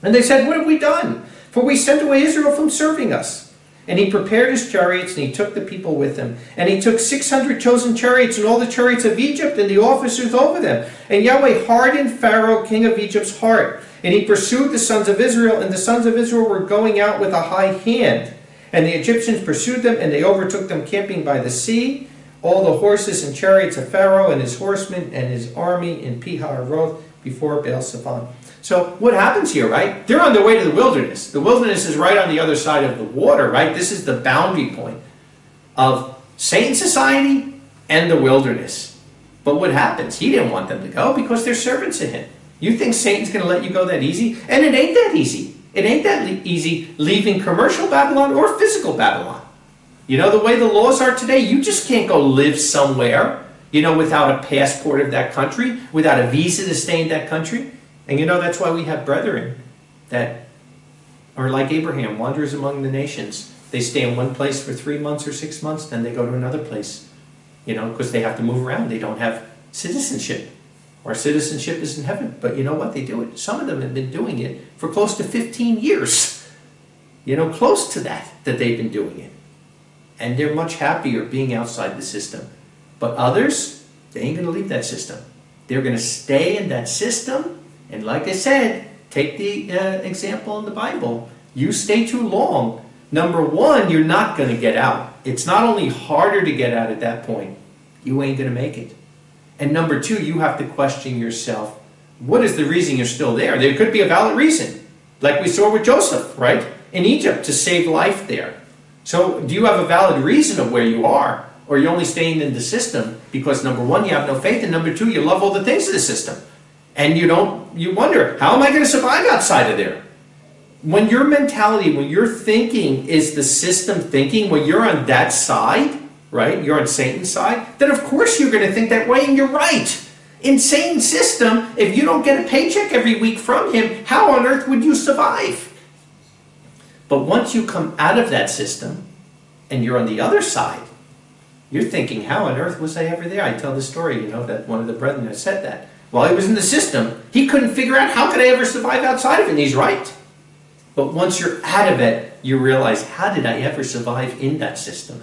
And they said, what have we done? For we sent away Israel from serving us. And he prepared his chariots, and he took the people with him. And he took 600 chosen chariots, and all the chariots of Egypt, and the officers over them. And Yahweh hardened Pharaoh, king of Egypt's heart. And he pursued the sons of Israel, and the sons of Israel were going out with a high hand. And the Egyptians pursued them, and they overtook them camping by the sea. All the horses and chariots of Pharaoh, and his horsemen, and his army in Pi-hahiroth before Baal-Zephon. So what happens here, right? They're on their way to the wilderness. The wilderness is right on the other side of the water, right? This is the boundary point of Satan's society and the wilderness. But what happens? He didn't want them to go because they're servants of him. You think Satan's going to let you go that easy? And it ain't that easy. It ain't that easy leaving commercial Babylon or physical Babylon. You know, the way the laws are today, you just can't go live somewhere, you know, without a passport of that country, without a visa to stay in that country. And you know, that's why we have brethren that are like Abraham, wanderers among the nations. They stay in one place for 3 months or 6 months, then they go to another place, you know, because they have to move around. They don't have citizenship. Our citizenship is in heaven. But you know what? They do it. Some of them have been doing it for close to 15 years. You know, close to that they've been doing it. And they're much happier being outside the system. But others, they ain't going to leave that system. They're going to stay in that system. And like I said, take the example in the Bible. You stay too long. Number one, you're not going to get out. It's not only harder to get out at that point, you ain't going to make it. And number two, you have to question yourself, what is the reason you're still there? There could be a valid reason, like we saw with Joseph, right? In Egypt, to save life there. So do you have a valid reason of where you are? Or are you only staying in the system because number one, you have no faith, and number two, you love all the things of the system. And you wonder, how am I going to survive outside of there? When your mentality, when your thinking is the system thinking, when you're on that side, right, you're on Satan's side, then of course you're going to think that way, and you're right. In Satan's system, if you don't get a paycheck every week from him, how on earth would you survive? But once you come out of that system, and you're on the other side, you're thinking, how on earth was I ever there? I tell the story, that one of the brethren had said that. While he was in the system, he couldn't figure out, how could I ever survive outside of it? And he's right. But once you're out of it, you realize, how did I ever survive in that system?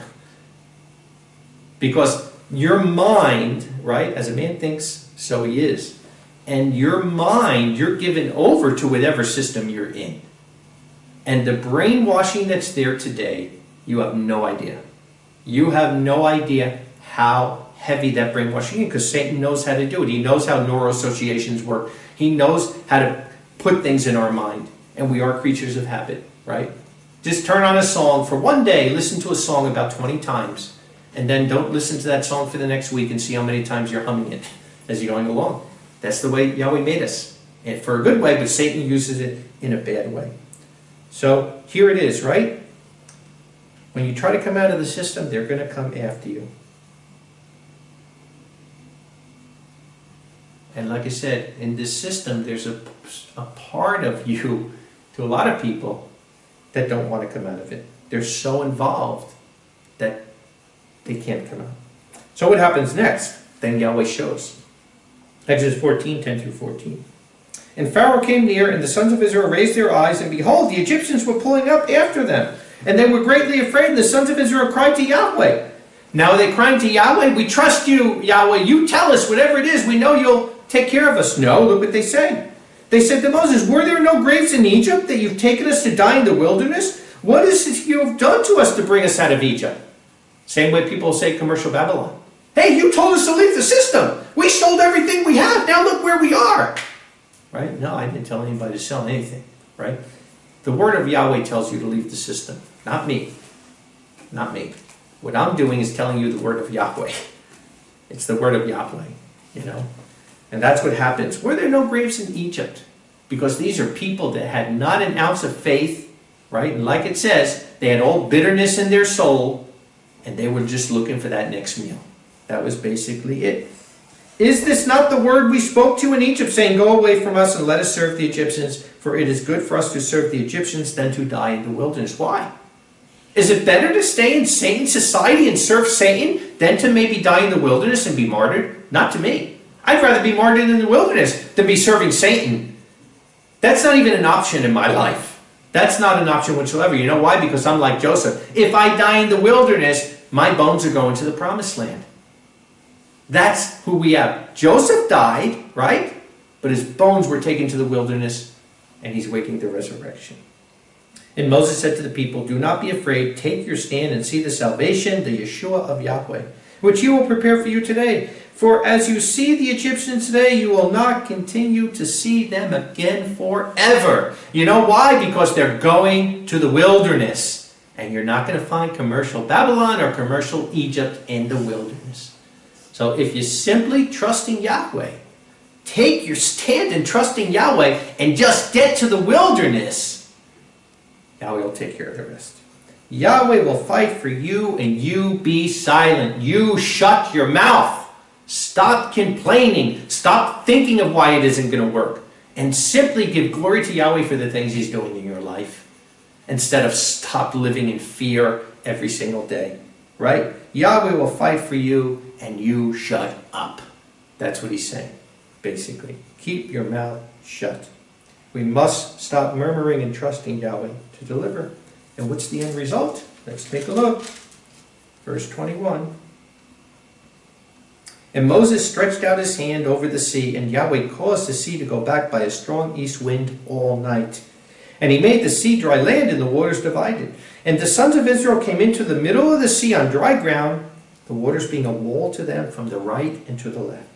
Because your mind, right, as a man thinks, so he is. And your mind, you're given over to whatever system you're in. And the brainwashing that's there today, you have no idea. You have no idea how heavy that brainwashing is, because Satan knows how to do it. He knows how neuroassociations work. He knows how to put things in our mind. And we are creatures of habit, right? Just turn on a song for one day, listen to a song about 20 times, and then don't listen to that song for the next week and see how many times you're humming it as you're going along. That's the way Yahweh made us. And for a good way, but Satan uses it in a bad way. So here it is, right? When you try to come out of the system, they're going to come after you. And like I said, in this system, there's a part of you, to a lot of people, that don't want to come out of it. They're so involved that they can't come out. So what happens next? Then Yahweh shows. Exodus 14, 10 through 14. And Pharaoh came near, and the sons of Israel raised their eyes, and behold, the Egyptians were pulling up after them. And they were greatly afraid, and the sons of Israel cried to Yahweh. Now are they crying to Yahweh? We trust you, Yahweh. You tell us whatever it is. We know you'll take care of us. No, look what they say. They said to Moses, were there no graves in Egypt that you've taken us to die in the wilderness? What is it you have done to us to bring us out of Egypt? Same way people say commercial Babylon. Hey, you told us to leave the system. We sold everything we have. Now look where we are. Right? No, I didn't tell anybody to sell anything. Right? The word of Yahweh tells you to leave the system. Not me. Not me. What I'm doing is telling you the word of Yahweh. It's the word of Yahweh. And that's what happens. Were there no graves in Egypt? Because these are people that had not an ounce of faith, right? And like it says, they had all bitterness in their soul, and they were just looking for that next meal. That was basically it. Is this not the word we spoke to in Egypt, saying, go away from us and let us serve the Egyptians, for it is good for us to serve the Egyptians than to die in the wilderness? Why? Is it better to stay in Satan's society and serve Satan than to maybe die in the wilderness and be martyred? Not to me. I'd rather be martyred in the wilderness than be serving Satan. That's not even an option in my life. That's not an option whatsoever. You know why? Because I'm like Joseph. If I die in the wilderness, my bones are going to the promised land. That's who we have. Joseph died, right? But his bones were taken to the wilderness, and he's waiting the resurrection. And Moses said to the people, do not be afraid. Take your stand and see the salvation, the Yeshua of Yahweh, which he will prepare for you today. For as you see the Egyptians today, you will not continue to see them again forever. You know why? Because they're going to the wilderness. And you're not going to find commercial Babylon or commercial Egypt in the wilderness. So if you simply trust in Yahweh, take your stand in trusting Yahweh and just get to the wilderness, Yahweh will take care of the rest. Yahweh will fight for you, and you be silent. You shut your mouth. Stop complaining. Stop thinking of why it isn't going to work. And simply give glory to Yahweh for the things he's doing in your life, instead of stop living in fear every single day. Right? Yahweh will fight for you, and you shut up. That's what he's saying, basically. Keep your mouth shut. We must stop murmuring and trusting Yahweh to deliver. And what's the end result? Let's take a look. Verse 21. And Moses stretched out his hand over the sea, and Yahweh caused the sea to go back by a strong east wind all night. And he made the sea dry land, and the waters divided. And the sons of Israel came into the middle of the sea on dry ground, the waters being a wall to them from the right and to the left.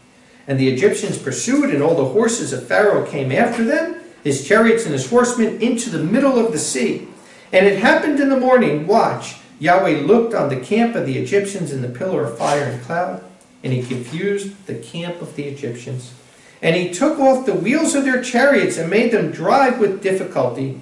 And the Egyptians pursued, and all the horses of Pharaoh came after them, his chariots and his horsemen, into the middle of the sea. And it happened in the morning, watch, Yahweh looked on the camp of the Egyptians in the pillar of fire and cloud, and he confused the camp of the Egyptians. And he took off the wheels of their chariots and made them drive with difficulty.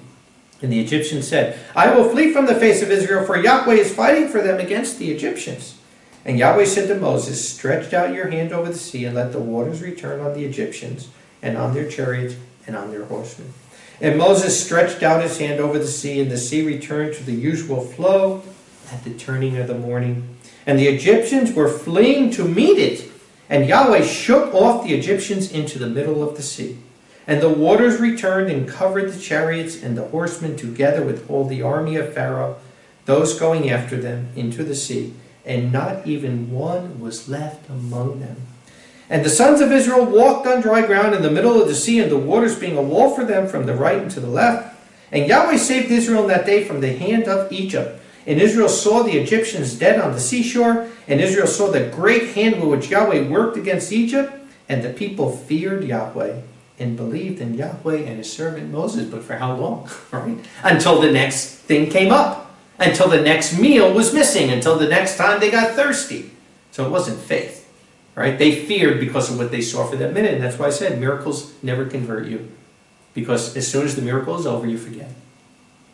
And the Egyptians said, I will flee from the face of Israel, for Yahweh is fighting for them against the Egyptians. And Yahweh said to Moses, stretch out your hand over the sea, and let the waters return on the Egyptians, and on their chariots, and on their horsemen. And Moses stretched out his hand over the sea, and the sea returned to the usual flow at the turning of the morning. And the Egyptians were fleeing to meet it. And Yahweh shook off the Egyptians into the middle of the sea. And the waters returned and covered the chariots and the horsemen together with all the army of Pharaoh, those going after them into the sea. And not even one was left among them. And the sons of Israel walked on dry ground in the middle of the sea, and the waters being a wall for them from the right and to the left. And Yahweh saved Israel in that day from the hand of Egypt. And Israel saw the Egyptians dead on the seashore, and Israel saw the great hand with which Yahweh worked against Egypt, and the people feared Yahweh and believed in Yahweh and his servant Moses. But for how long? Right? Until the next thing came up. Until the next meal was missing. Until the next time they got thirsty. So it wasn't faith. Right? They feared because of what they saw for that minute. And that's why I said miracles never convert you. Because as soon as the miracle is over, you forget.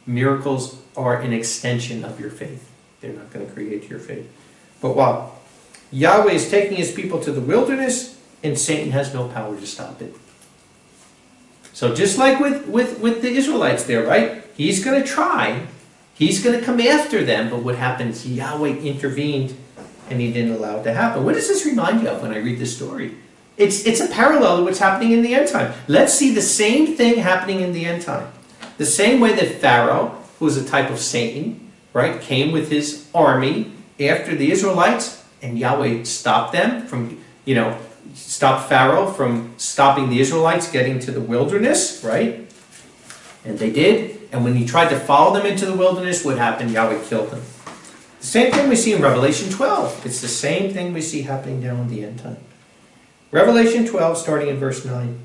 Miracles are an extension of your faith. They're not going to create your faith. But while Yahweh is taking his people to the wilderness, and Satan has no power to stop it. So just like with the Israelites there, right? He's going to try. He's going to come after them. But what happens? Yahweh intervened, and he didn't allow it to happen. What does this remind you of when I read this story? It's a parallel to what's happening in the end time. Let's see the same thing happening in the end time. The same way that Pharaoh, who was a type of Satan, right, came with his army after the Israelites, and Yahweh stopped them from, stopped Pharaoh from stopping the Israelites getting to the wilderness, right? And they did. And when he tried to follow them into the wilderness, what happened? Yahweh killed them. The same thing we see in Revelation 12. It's the same thing we see happening now in the end time. Revelation 12, starting in verse 9.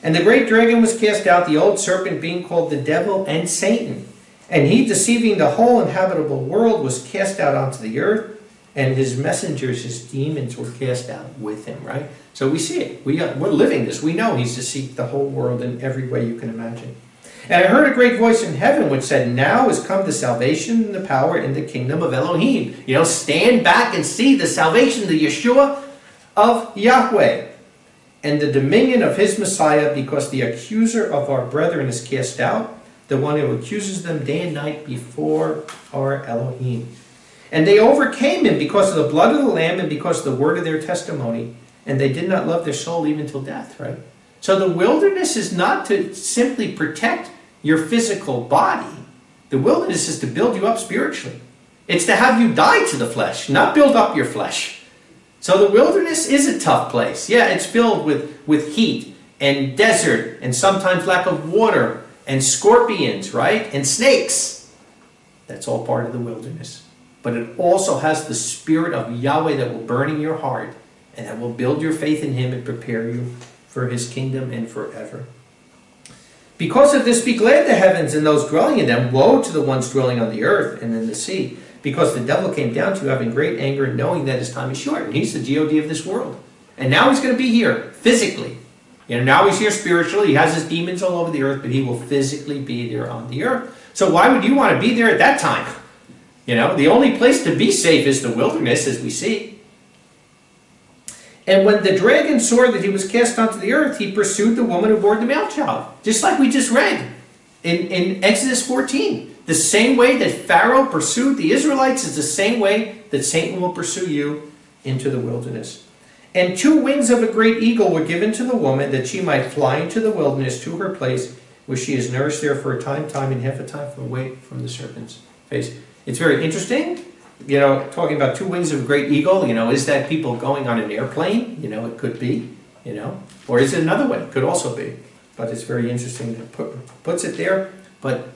And the great dragon was cast out, the old serpent being called the devil and Satan. And he, deceiving the whole inhabitable world, was cast out onto the earth. And his messengers, his demons, were cast out with him, right? So we see it. We're living this. We know he's deceived the whole world in every way you can imagine. And I heard a great voice in heaven which said, now is come the salvation and the power and the kingdom of Elohim. Stand back and see the salvation, the Yeshua of Yahweh, and the dominion of his Messiah, because the accuser of our brethren is cast out, the one who accuses them day and night before our Elohim. And they overcame him because of the blood of the Lamb and because of the word of their testimony. And they did not love their soul even till death, right? So the wilderness is not to simply protect your physical body. The wilderness is to build you up spiritually. It's to have you die to the flesh, not build up your flesh. So the wilderness is a tough place. Yeah, it's filled with heat and desert and sometimes lack of water and scorpions, right? And snakes. That's all part of the wilderness. But it also has the spirit of Yahweh that will burn in your heart and that will build your faith in him and prepare you for his kingdom and forever. Because of this, be glad the heavens and those dwelling in them. Woe to the ones dwelling on the earth and in the sea. Because the devil came down to you having great anger and knowing that his time is short. And he's the God of this world. And now he's going to be here physically. Now he's here spiritually. He has his demons all over the earth, but he will physically be there on the earth. So why would you want to be there at that time? The only place to be safe is the wilderness, as we see. And when the dragon saw that he was cast onto the earth, he pursued the woman who bore the male child. Just like we just read in Exodus 14. The same way that Pharaoh pursued the Israelites is the same way that Satan will pursue you into the wilderness. And 2 wings of a great eagle were given to the woman, that she might fly into the wilderness to her place, where she is nourished there for a time and half a time away from the serpent's face. It's very interesting. talking about two wings of a great eagle, is that people going on an airplane? It could be, or is it another way? It could also be. But it's very interesting that puts it there. But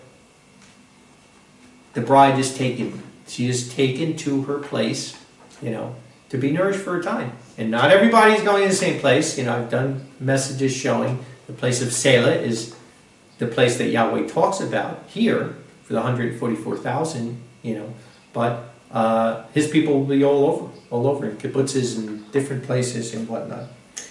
the bride is taken. She is taken to her place, to be nourished for a time. And not everybody is going to the same place. I've done messages showing the place of Selah is the place that Yahweh talks about here for the 144,000, but his people will be all over in kibbutzes and different places and whatnot.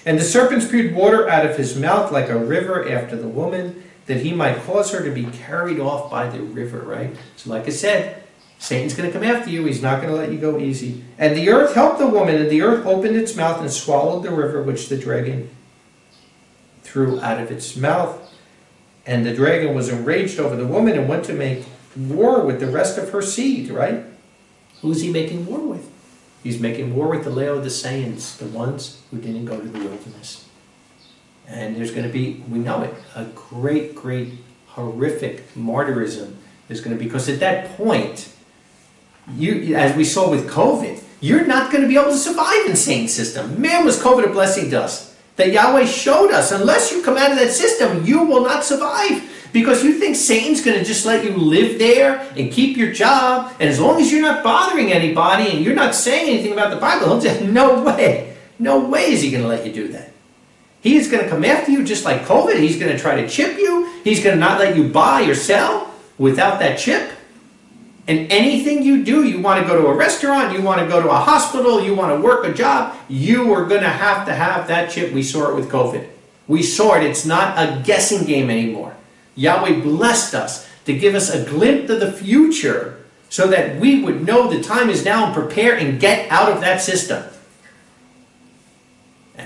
And the serpent spewed water out of his mouth like a river after the woman, that he might cause her to be carried off by the river, right? So like I said, Satan's going to come after you. He's not going to let you go easy. And the earth helped the woman, and the earth opened its mouth and swallowed the river which the dragon threw out of its mouth. And the dragon was enraged over the woman and went to make war with the rest of her seed, right? Who's he making war with? He's making war with the Laodiceans, the ones who didn't go to the wilderness. And there's going to be, we know it, a great, great, horrific martyrism. There's going to be, because at that point, as we saw with COVID, you're not going to be able to survive in Satan's system. Man, was COVID a blessing to us. That Yahweh showed us, unless you come out of that system, you will not survive. Because you think Satan's going to just let you live there and keep your job, and as long as you're not bothering anybody and you're not saying anything about the Bible, he'll just, no way is he going to let you do that. He is going to come after you just like COVID. He's going to try to chip you. He's going to not let you buy or sell without that chip. And anything you do, you want to go to a restaurant, you want to go to a hospital, you want to work a job, you are going to have that chip. We saw it with COVID. We saw it. It's not a guessing game anymore. Yahweh blessed us to give us a glimpse of the future so that we would know the time is now and prepare and get out of that system.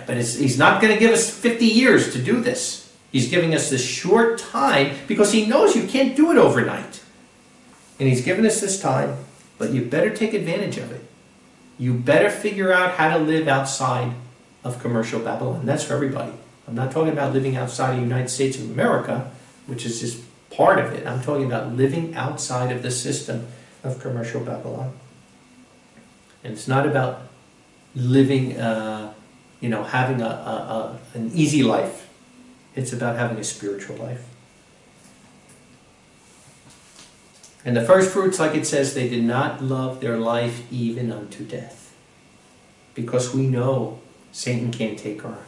But he's not going to give us 50 years to do this. He's giving us this short time because he knows you can't do it overnight. And he's given us this time, but you better take advantage of it. You better figure out how to live outside of commercial Babylon. And that's for everybody. I'm not talking about living outside of the United States of America, which is just part of it. I'm talking about living outside of the system of commercial Babylon. And it's not about living, having an easy life. It's about having a spiritual life. And the first fruits, like it says, they did not love their life even unto death. Because we know Satan can't take our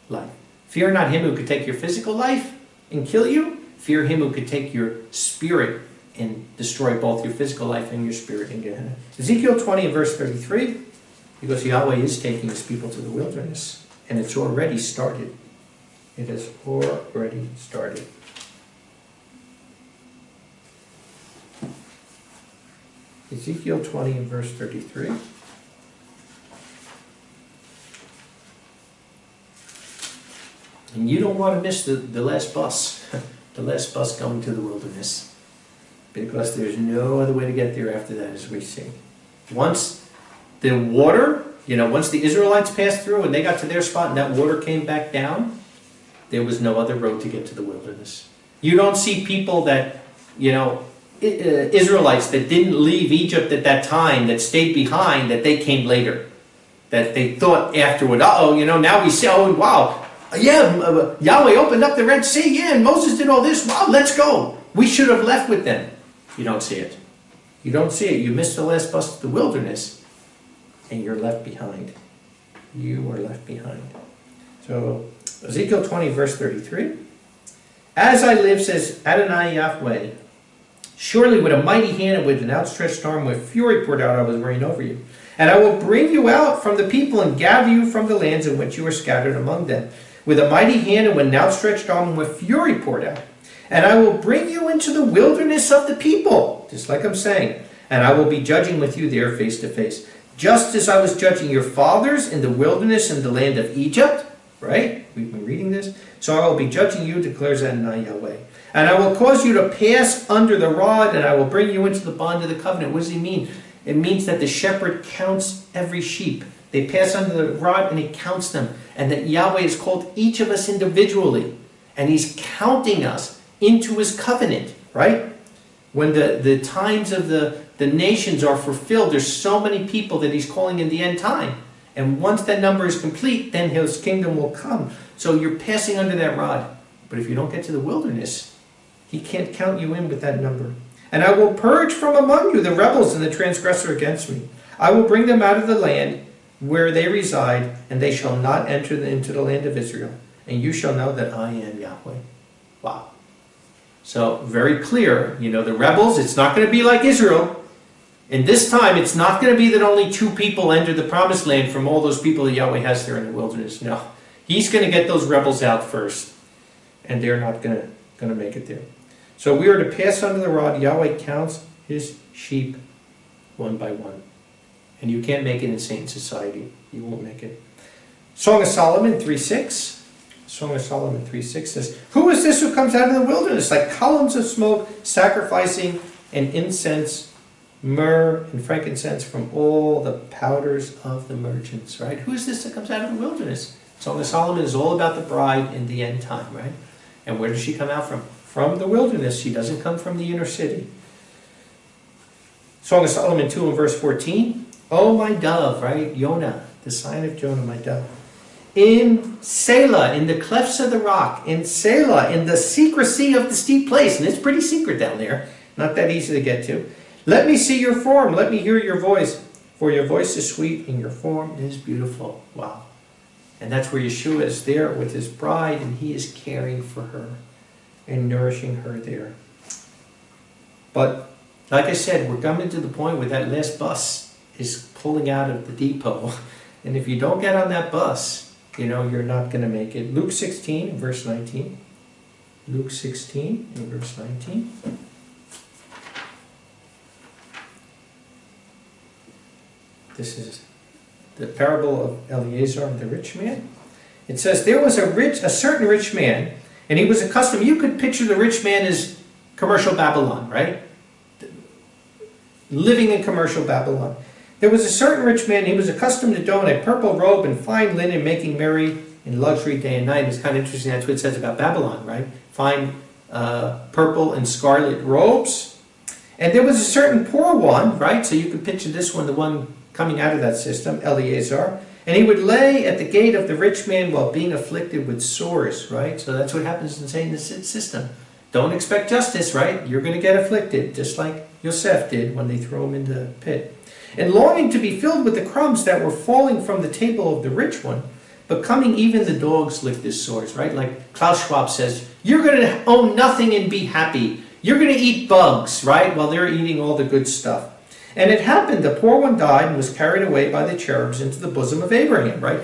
life. Fear not him who could take your physical life and kill you. Fear him who could take your spirit and destroy both your physical life and your spirit in Gehenna. Ezekiel 20 and verse 33, because Yahweh is taking his people to the wilderness. And it's already started. It has already started. Ezekiel 20 and verse 33. And you don't want to miss the last bus. The last bus going to the wilderness. Because there's no other way to get there after that, as we see. Once the water, once the Israelites passed through and they got to their spot and that water came back down, there was no other road to get to the wilderness. You don't see people that, Israelites that didn't leave Egypt at that time, that stayed behind, that they came later. That they thought afterward, now we say, oh, wow, Yahweh opened up the Red Sea, and Moses did all this, wow, let's go. We should have left with them. You don't see it. You don't see it. You miss the last bus to the wilderness, and you're left behind. You are left behind. So, Ezekiel 20, verse 33. As I live, says Adonai Yahweh, surely with a mighty hand and with an outstretched arm, with fury poured out, I will reign over you. And I will bring you out from the people and gather you from the lands in which you are scattered among them. With a mighty hand and with an outstretched arm and with fury poured out. And I will bring you into the wilderness of the people, just like I'm saying. And I will be judging with you there face to face. Just as I was judging your fathers in the wilderness in the land of Egypt. Right? We've been reading this. So I will be judging you, declares Adonai Yahweh. And I will cause you to pass under the rod, and I will bring you into the bond of the covenant. What does he mean? It means that the shepherd counts every sheep. They pass under the rod and he counts them. And that Yahweh has called each of us individually. And he's counting us into his covenant, right? When the times of the nations are fulfilled, there's so many people that he's calling in the end time. And once that number is complete, then his kingdom will come. So you're passing under that rod. But if you don't get to the wilderness, he can't count you in with that number. And I will purge from among you the rebels and the transgressor against me. I will bring them out of the land where they reside, and they shall not enter into the land of Israel. And you shall know that I am Yahweh. Wow. So very clear, the rebels, it's not going to be like Israel. In this time, it's not going to be that only 2 people enter the promised land from all those people that Yahweh has there in the wilderness. No. He's going to get those rebels out first. And they're not going to make it there. So we are to pass under the rod. Yahweh counts his sheep one by one. And you can't make it in Saint society. You won't make it. Song of Solomon 3:6. Song of Solomon 3:6 says, who is this who comes out of the wilderness like columns of smoke, sacrificing and incense, myrrh and frankincense from all the powders of the merchants, right? Who is this that comes out of the wilderness? Song of Solomon is all about the bride in the end time, right? And where does she come out from? From the wilderness. She doesn't come from the inner city. Song of Solomon 2 and verse 14. Oh, my dove, right? Yonah, the sign of Jonah, my dove. In Selah, in the clefts of the rock. In Selah, in the secrecy of the steep place. And it's pretty secret down there. Not that easy to get to. Let me see your form. Let me hear your voice. For your voice is sweet and your form is beautiful. Wow. And that's where Yeshua is there with his bride, and he is caring for her and nourishing her there. But like I said, we're coming to the point where that last bus is pulling out of the depot. And if you don't get on that bus, you're not going to make it. Luke 16, verse 19. Luke 16, verse 19. This is the parable of Eleazar and the rich man. It says, there was a certain rich man, and he was accustomed, you could picture the rich man as commercial Babylon, right? Living in commercial Babylon. There was a certain rich man, he was accustomed to don a purple robe and fine linen, making merry in luxury day and night. It's kind of interesting, that's what it says about Babylon, right? Fine purple and scarlet robes. And there was a certain poor one, right? So you could picture this one, the one coming out of that system, Eleazar. And he would lay at the gate of the rich man while being afflicted with sores, right? So that's what happens in Satan's system. Don't expect justice, right? You're going to get afflicted, just like Yosef did when they threw him in the pit. And longing to be filled with the crumbs that were falling from the table of the rich one, becoming even the dogs licked his sores, right? Like Klaus Schwab says, you're going to own nothing and be happy. You're going to eat bugs, right? While they're eating all the good stuff. And it happened, the poor one died and was carried away by the cherubs into the bosom of Abraham, right?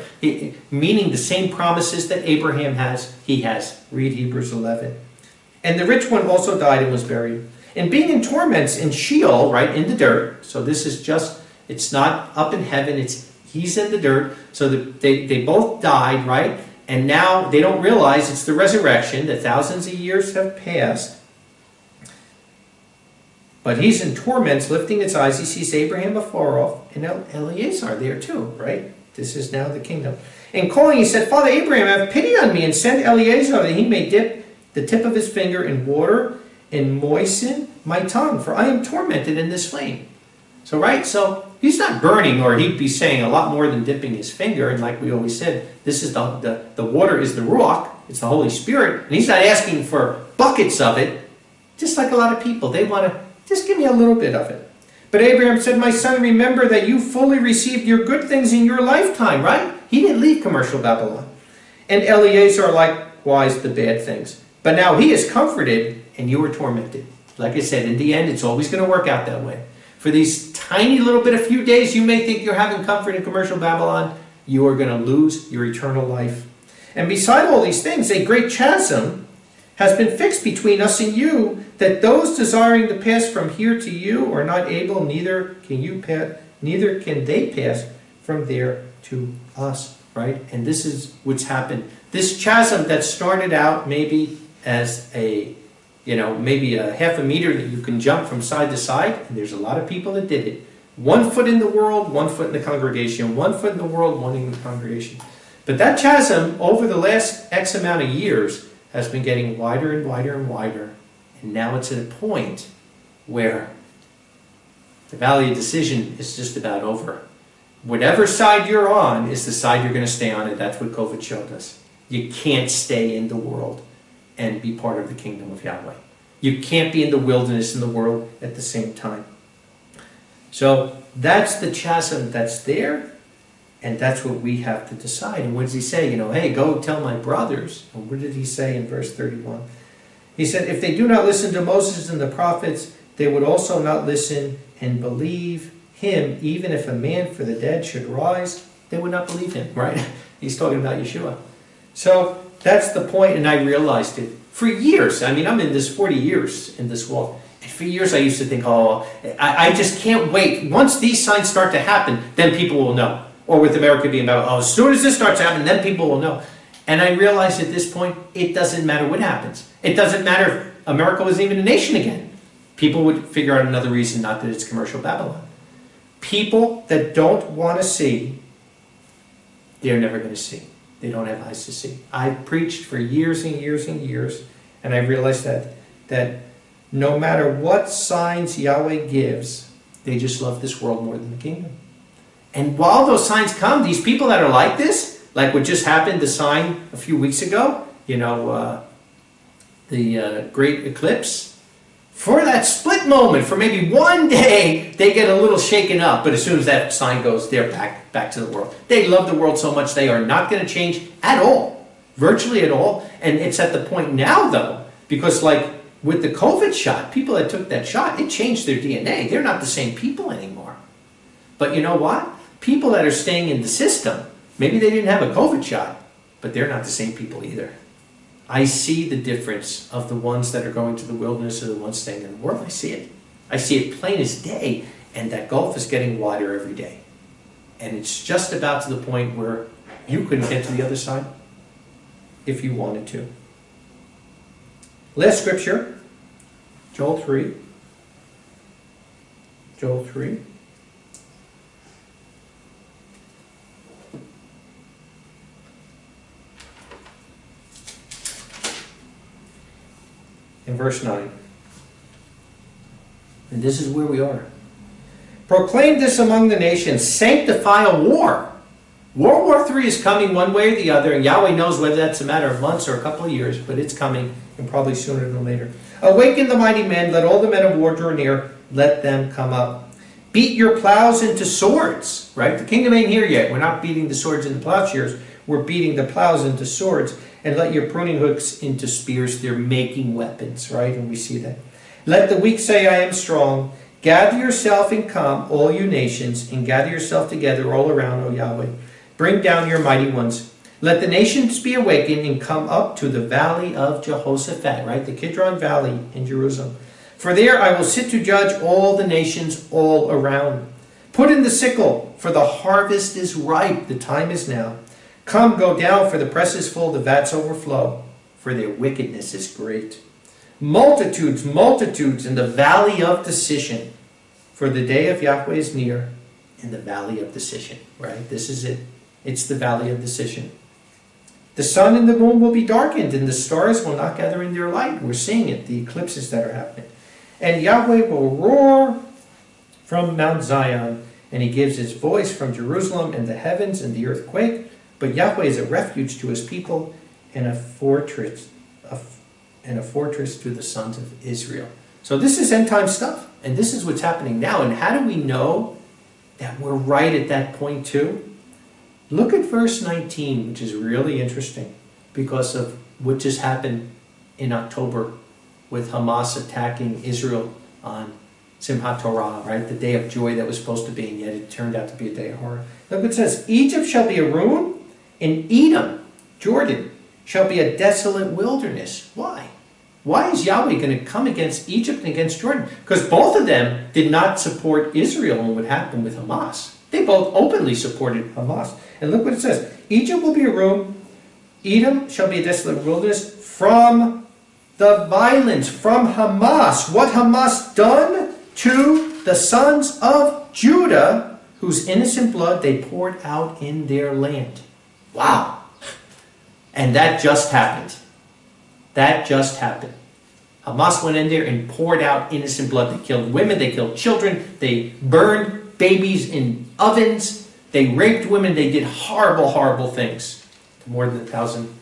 Meaning the same promises that Abraham has, he has. Read Hebrews 11. And the rich one also died and was buried. And being in torments in Sheol, right, in the dirt. So this is just, it's not up in heaven, he's in the dirt. So they both died, right? And now they don't realize it's the resurrection, that thousands of years have passed. But he's in torments, lifting his eyes. He sees Abraham afar off, and Eleazar there too, right? This is now the kingdom. And calling, he said, Father Abraham, have pity on me, and send Eleazar that he may dip the tip of his finger in water and moisten my tongue, for I am tormented in this flame. So, right? So he's not burning, or he'd be saying a lot more than dipping his finger. And like we always said, this is the water is the Ruach, it's the Holy Spirit. And he's not asking for buckets of it, just like a lot of people. They want to, just give me a little bit of it. But Abraham said, my son, remember that you fully received your good things in your lifetime, right? He didn't leave commercial Babylon. And Eleazar likewise the bad things. But now he is comforted, and you are tormented. Like I said, in the end, it's always going to work out that way. For these tiny little bit, a few days, you may think you're having comfort in commercial Babylon. You are going to lose your eternal life. And beside all these things, a great chasm has been fixed between us and you, that those desiring to pass from here to you are not able, neither can they pass from there to us, right? And this is what's happened. This chasm that started out maybe as maybe a half a meter that you can jump from side to side, and there's a lot of people that did it. 1 foot in the world, 1 foot in the congregation, 1 foot in the world, 1 in the congregation. But that chasm, over the last X amount of years, has been getting wider and wider and wider. And now it's at a point where the valley of decision is just about over. Whatever side you're on is the side you're going to stay on, and that's what COVID showed us. You can't stay in the world and be part of the kingdom of Yahweh. You can't be in the wilderness and the world at the same time. So that's the chasm that's there, and that's what we have to decide. And what does he say? Hey, go tell my brothers. And what did he say in verse 31? He said, if they do not listen to Moses and the prophets, they would also not listen and believe him. Even if a man for the dead should rise, they would not believe him, right? He's talking about Yeshua. So that's the point, and I realized it. For years, I'm in this 40 years in this walk. And for years I used to think, I just can't wait. Once these signs start to happen, then people will know. Or with America being about, as soon as this starts to happen, then people will know. And I realized at this point, it doesn't matter what happens. It doesn't matter if America was even a nation again. People would figure out another reason, not that it's commercial Babylon. People that don't want to see, they're never going to see. They don't have eyes to see. I've preached for years and years and years, and I realized that no matter what signs Yahweh gives, they just love this world more than the kingdom. And while those signs come, these people that are like this, like what just happened, the sign a few weeks ago, the great eclipse, for that split moment, for maybe one day, they get a little shaken up. But as soon as that sign goes, they're back to the world. They love the world so much, they are not going to change at all. Virtually at all. And it's at the point now, though, because like with the COVID shot, people that took that shot, it changed their DNA. They're not the same people anymore. But you know what? People that are staying in the system, maybe they didn't have a COVID shot, but they're not the same people either. I see the difference of the ones that are going to the wilderness and the ones staying in the world. I see it. I see it plain as day, and that gulf is getting wider every day. And it's just about to the point where you couldn't get to the other side if you wanted to. Last scripture, Joel 3. Joel 3. In verse 9. And this is where we are. Proclaim this among the nations. Sanctify a war. World War III is coming one way or the other, and Yahweh knows whether that's a matter of months or a couple of years, but it's coming, and probably sooner than later. Awaken the mighty men. Let all the men of war draw near. Let them come up. Beat your plows into swords. Right? The kingdom ain't here yet. We're not beating the swords into plowshares. We're beating the plows into swords. And let your pruning hooks into spears. They're making weapons, right? And we see that. Let the weak say, I am strong. Gather yourself and come, all you nations, and gather yourself together all around, O Yahweh. Bring down your mighty ones. Let the nations be awakened and come up to the valley of Jehoshaphat, right? The Kidron Valley in Jerusalem. For there I will sit to judge all the nations all around. Put in the sickle, for the harvest is ripe. The time is now. Come, go down, for the press is full, the vats overflow, for their wickedness is great. Multitudes, multitudes in the valley of decision, for the day of Yahweh is near in the valley of decision. Right? This is it. It's the valley of decision. The sun and the moon will be darkened, and the stars will not gather in their light. We're seeing it, the eclipses that are happening. And Yahweh will roar from Mount Zion, and he gives his voice from Jerusalem, and the heavens and the earth quake. But Yahweh is a refuge to his people and a fortress to the sons of Israel. So this is end time stuff, and this is what's happening now. And how do we know that we're right at that point too? Look at verse 19, which is really interesting because of what just happened in October with Hamas attacking Israel on Simchat Torah, right? The day of joy that was supposed to be, and yet it turned out to be a day of horror. Look what it says. Egypt shall be a ruin, and Edom, Jordan, shall be a desolate wilderness. Why? Why is Yahweh going to come against Egypt and against Jordan? Because both of them did not support Israel and what happened with Hamas. They both openly supported Hamas. And look what it says. Egypt will be a ruin. Edom shall be a desolate wilderness from the violence, from Hamas. What Hamas done to the sons of Judah, whose innocent blood they poured out in their land. Wow. And that just happened. That just happened. Hamas went in there and poured out innocent blood. They killed women, they killed children, they burned babies in ovens, they raped women, they did horrible, horrible things to more than 1,000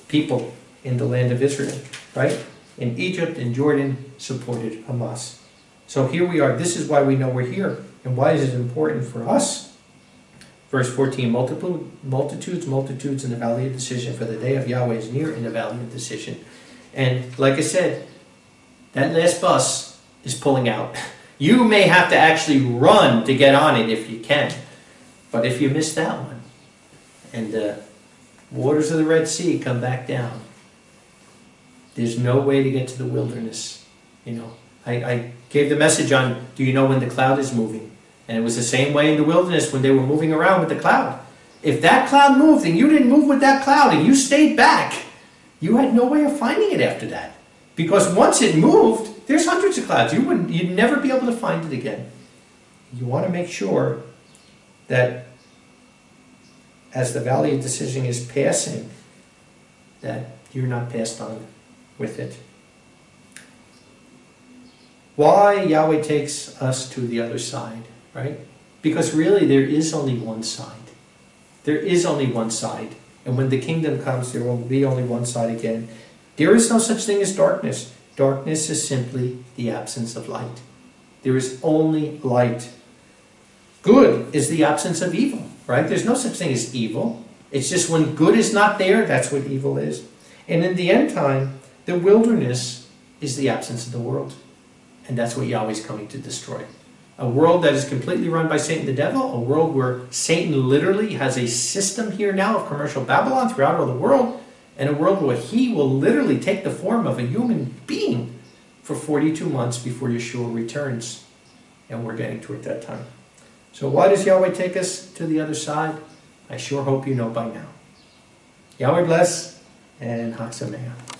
people in the land of Israel, right? In Egypt and Jordan supported Hamas. So here we are. This is why we know we're here. And why is it important for us? Verse 14, multitudes, multitudes in the valley of decision, for the day of Yahweh is near in the valley of decision. And like I said, that last bus is pulling out. You may have to actually run to get on it if you can. But if you miss that one, and the waters of the Red Sea come back down, there's no way to get to the wilderness. You know, I gave the message on, do you know when the cloud is moving? And it was the same way in the wilderness when they were moving around with the cloud. If that cloud moved and you didn't move with that cloud and you stayed back, you had no way of finding it after that. Because once it moved, there's hundreds of clouds. You'd never be able to find it again. You want to make sure that as the valley of decision is passing, that you're not passed on with it. Why Yahweh takes us to the other side, right? Because really there is only one side. There is only one side. And when the kingdom comes, there will be only one side again. There is no such thing as darkness. Darkness is simply the absence of light. There is only light. Good is the absence of evil, right? There's no such thing as evil. It's just when good is not there, that's what evil is. And in the end time, the wilderness is the absence of the world. And that's what Yahweh's coming to destroy. A world that is completely run by Satan the devil, a world where Satan literally has a system here now of commercial Babylon throughout all the world, and a world where he will literally take the form of a human being for 42 months before Yeshua returns. And we're getting toward that time. So why does Yahweh take us to the other side? I sure hope you know by now. Yahweh bless and Chag Sameach.